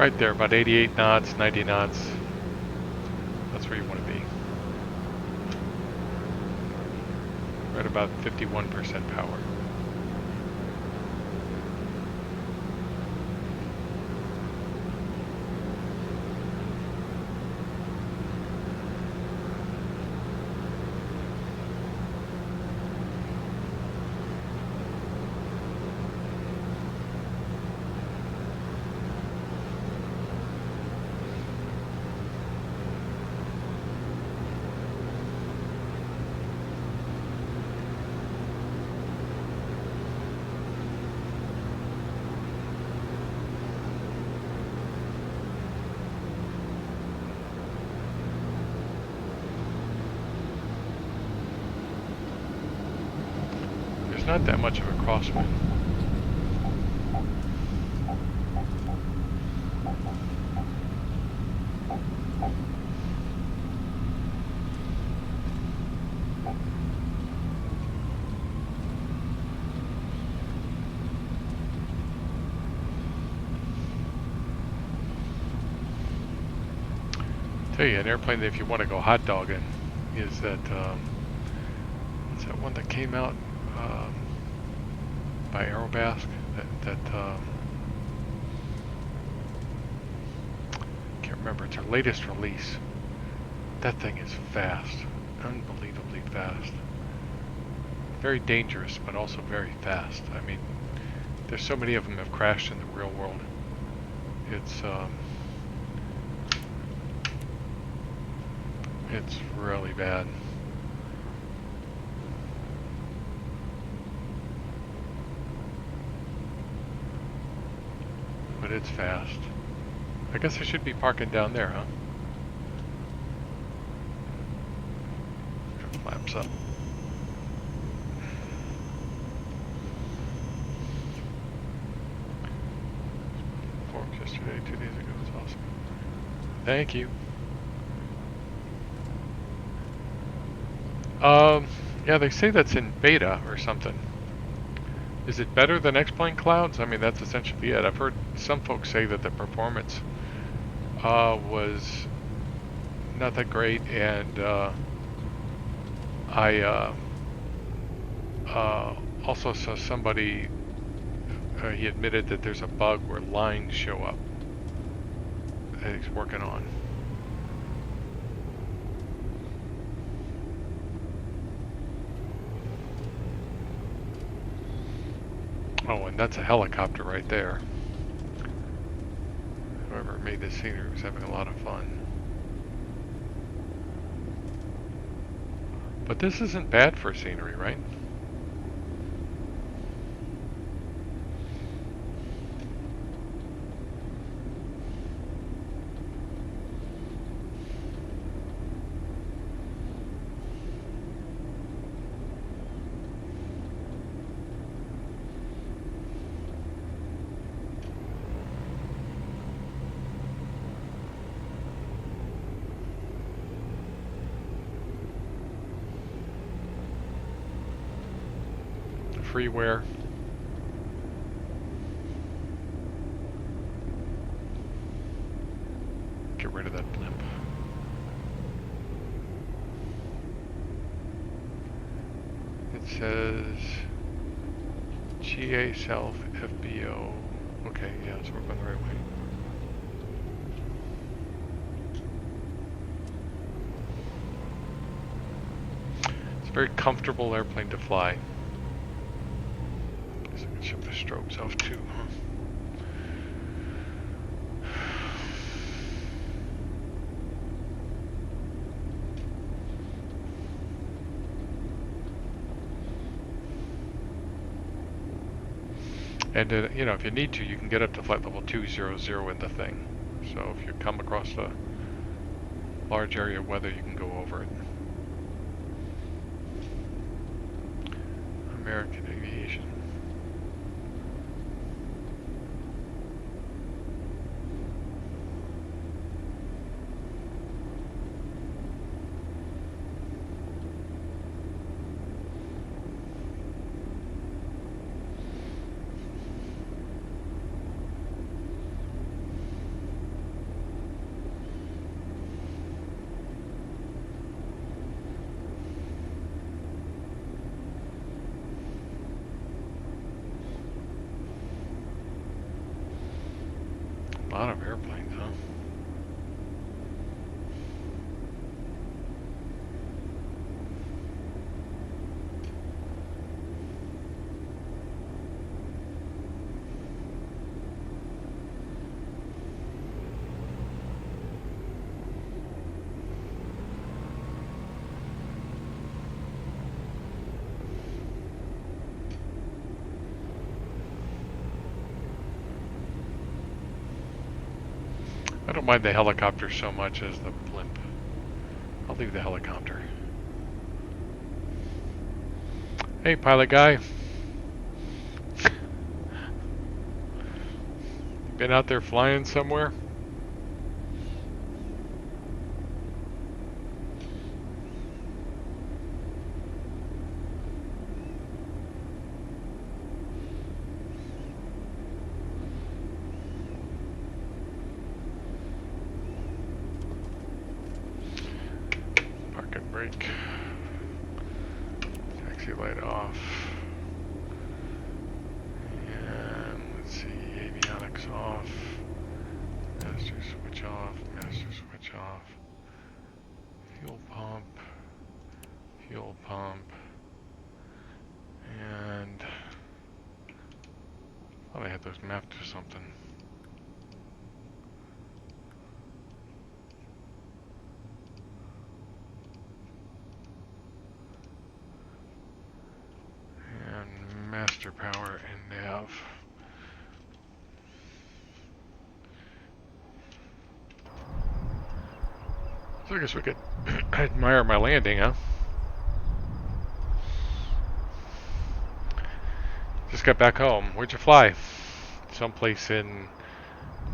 Speaker 1: Right there, about 88 knots, 90 knots. That's where you want to be. Right about 51% power. There's not that much of a crosswind. Tell you, an airplane that if you want to go hot dogging is that, what's that one that came out by Aerobasque? Can't remember. It's our latest release. That thing is fast, unbelievably fast. Very dangerous, but also very fast. I mean, there's so many of them have crashed in the real world. It's really bad. But it's fast. I guess I should be parking down there, huh? Flaps up. Forks yesterday, 2 days ago. It's awesome. Thank you. Yeah, they say that's in beta or something. Is it better than X-Plane Clouds? I mean, that's essentially it. I've heard some folks say that the performance was not that great, and I also saw somebody, he admitted that there's a bug where lines show up that he's working on. Oh, and that's a helicopter right there. Whoever made this scenery was having a lot of fun. But this isn't bad for scenery, right? Freeware. Get rid of that blimp. It says GA South FBO. Okay, yeah, so we're going the right way. It's a very comfortable airplane to fly. Guess I can shut the strobes off too, huh? And you know, if you need to, you can get up to flight level 200 in the thing. So if you come across a large area of weather, you can go over it. American Aviation. I don't mind the helicopter so much as the blimp. I'll leave the helicopter. Hey, pilot guy. Been out there flying somewhere? Park and brake. Taxi light off. And let's see, avionics off. Master switch off. Master switch off. Fuel pump. Fuel pump. And I thought I had those mapped to something. And master power and nav. So I guess we could admire my landing, huh? Just got back home. Where'd you fly? Someplace in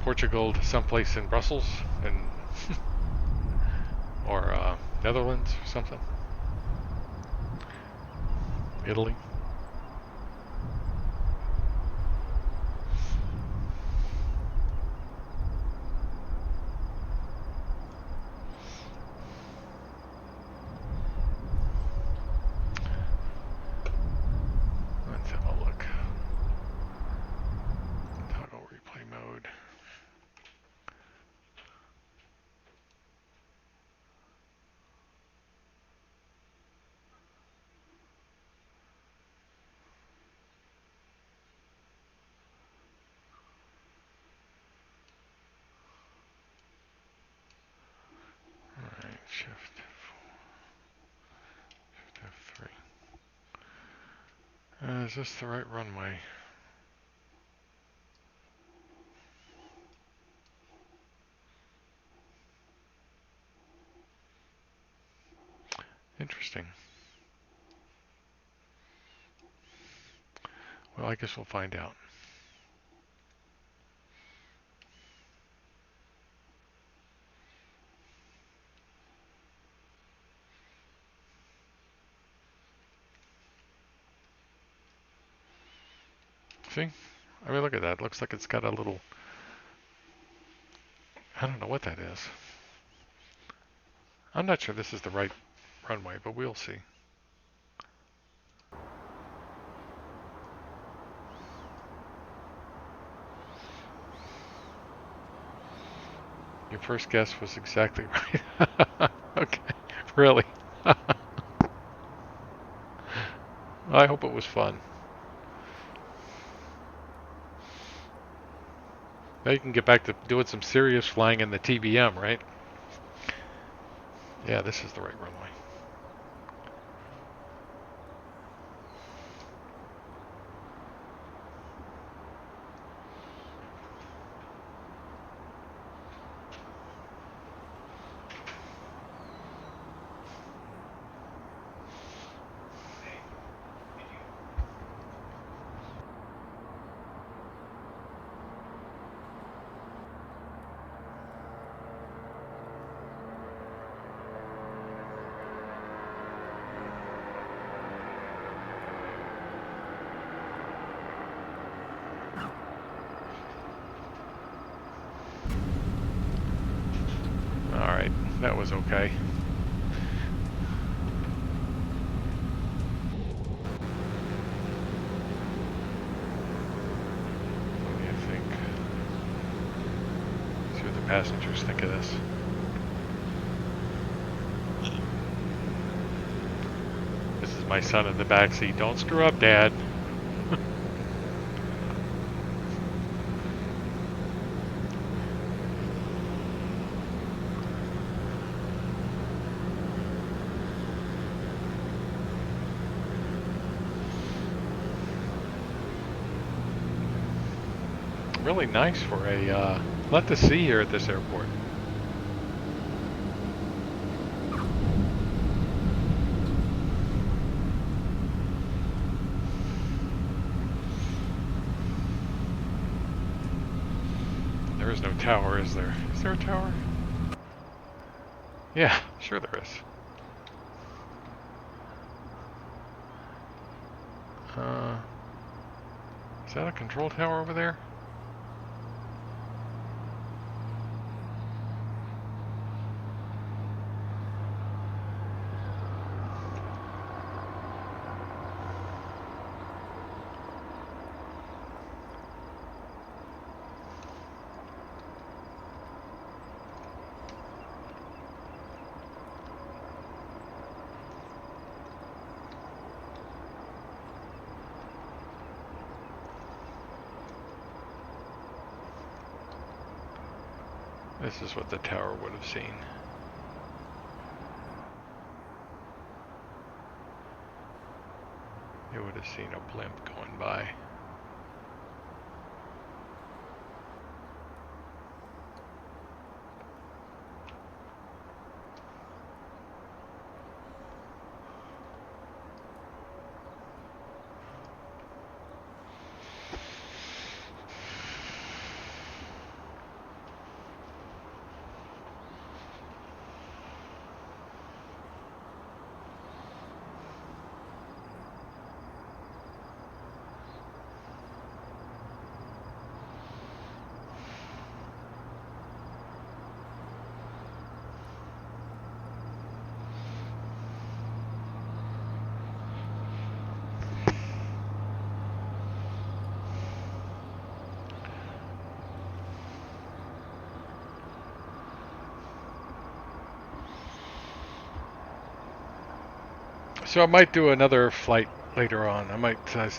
Speaker 1: Portugal to someplace in Brussels and or Netherlands or something. Italy. Let's have a look. Toggle replay mode. Alright, shift F3. Is this the right runway? Interesting. Well, I guess we'll find out. See? I mean, look at that. Looks like it's got a little... I don't know what that is. I'm not sure this is the right runway, but we'll see. Your first guess was exactly right. Okay, really? I hope it was fun. Now you can get back to doing some serious flying in the TBM, right? Yeah, this is the right runway. Alright, that was okay. What do you think? See what the passengers think of this. This is my son in the backseat. Don't screw up, Dad. Really nice for a Lot to see here at this airport. There is no tower, is there? Is there a tower? Yeah, sure there is. Is that a control tower over there? This is what the tower would have seen. It would have seen a blimp going by. So I might do another flight later on. I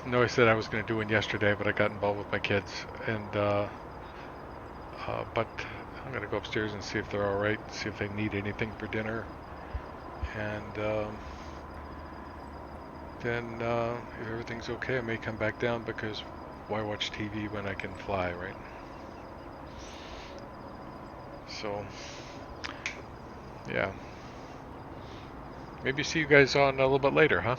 Speaker 1: know I said I was going to do one yesterday, but I got involved with my kids, and but I'm going to go upstairs and see if they're all right, see if they need anything for dinner, and then if everything's okay, I may come back down because why watch TV when I can fly, right? So yeah, maybe see you guys on a little bit later, huh?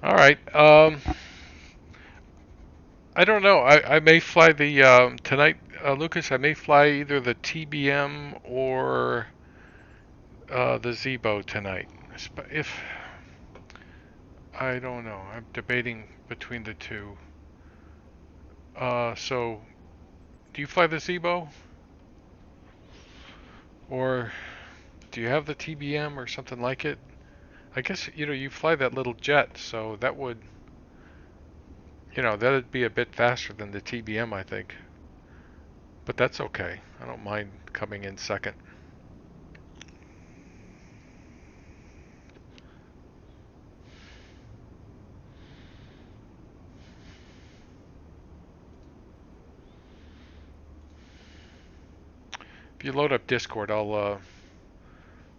Speaker 1: All right. I don't know. I may fly the tonight, Lucas. I may fly either the TBM or the Zebo tonight. If I don't know, I'm debating between the two. So do you fly the Zebo, or do you have the TBM or something like it? I guess you fly that little jet, so that would that'd be a bit faster than the TBM, I think. But that's okay. I don't mind coming in second. If you load up Discord, I'll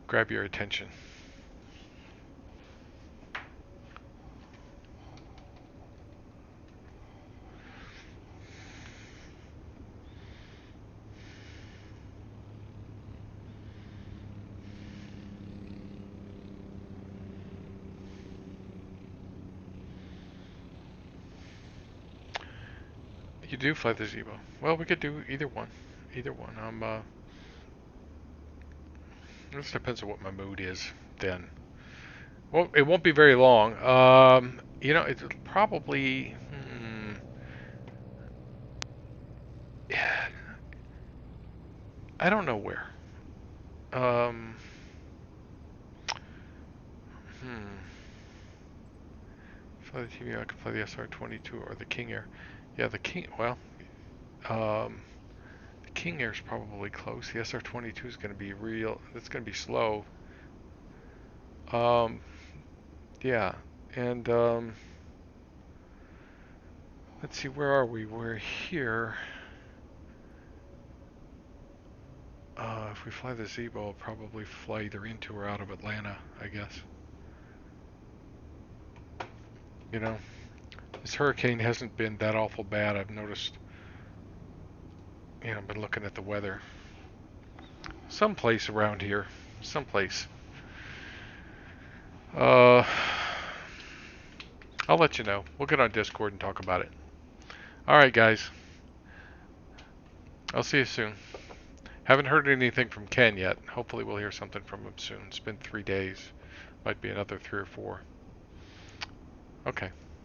Speaker 1: grab your attention. You do fly the Zebo. Well, we could do either one. Either one. It just depends on what my mood is then. Well, it won't be very long. It'll probably. I don't know where. Um, Fly the TV. I could fly the SR-22 or the King Air. Yeah, the King. Well, um, the King Air's probably close. The SR-22 is going to be real. It's going to be slow. Um, yeah, and let's see, where are we? We're here. If we fly the Zebo, I'll probably fly either into or out of Atlanta, I guess. You know, this hurricane hasn't been that awful bad. I've noticed. I've been looking at the weather. Someplace around here. Someplace. Uh, I'll let you know. We'll get on Discord and talk about it. Alright, guys. I'll see you soon. Haven't heard anything from Ken yet. Hopefully we'll hear something from him soon. It's been 3 days. Might be another 3 or 4. Okay.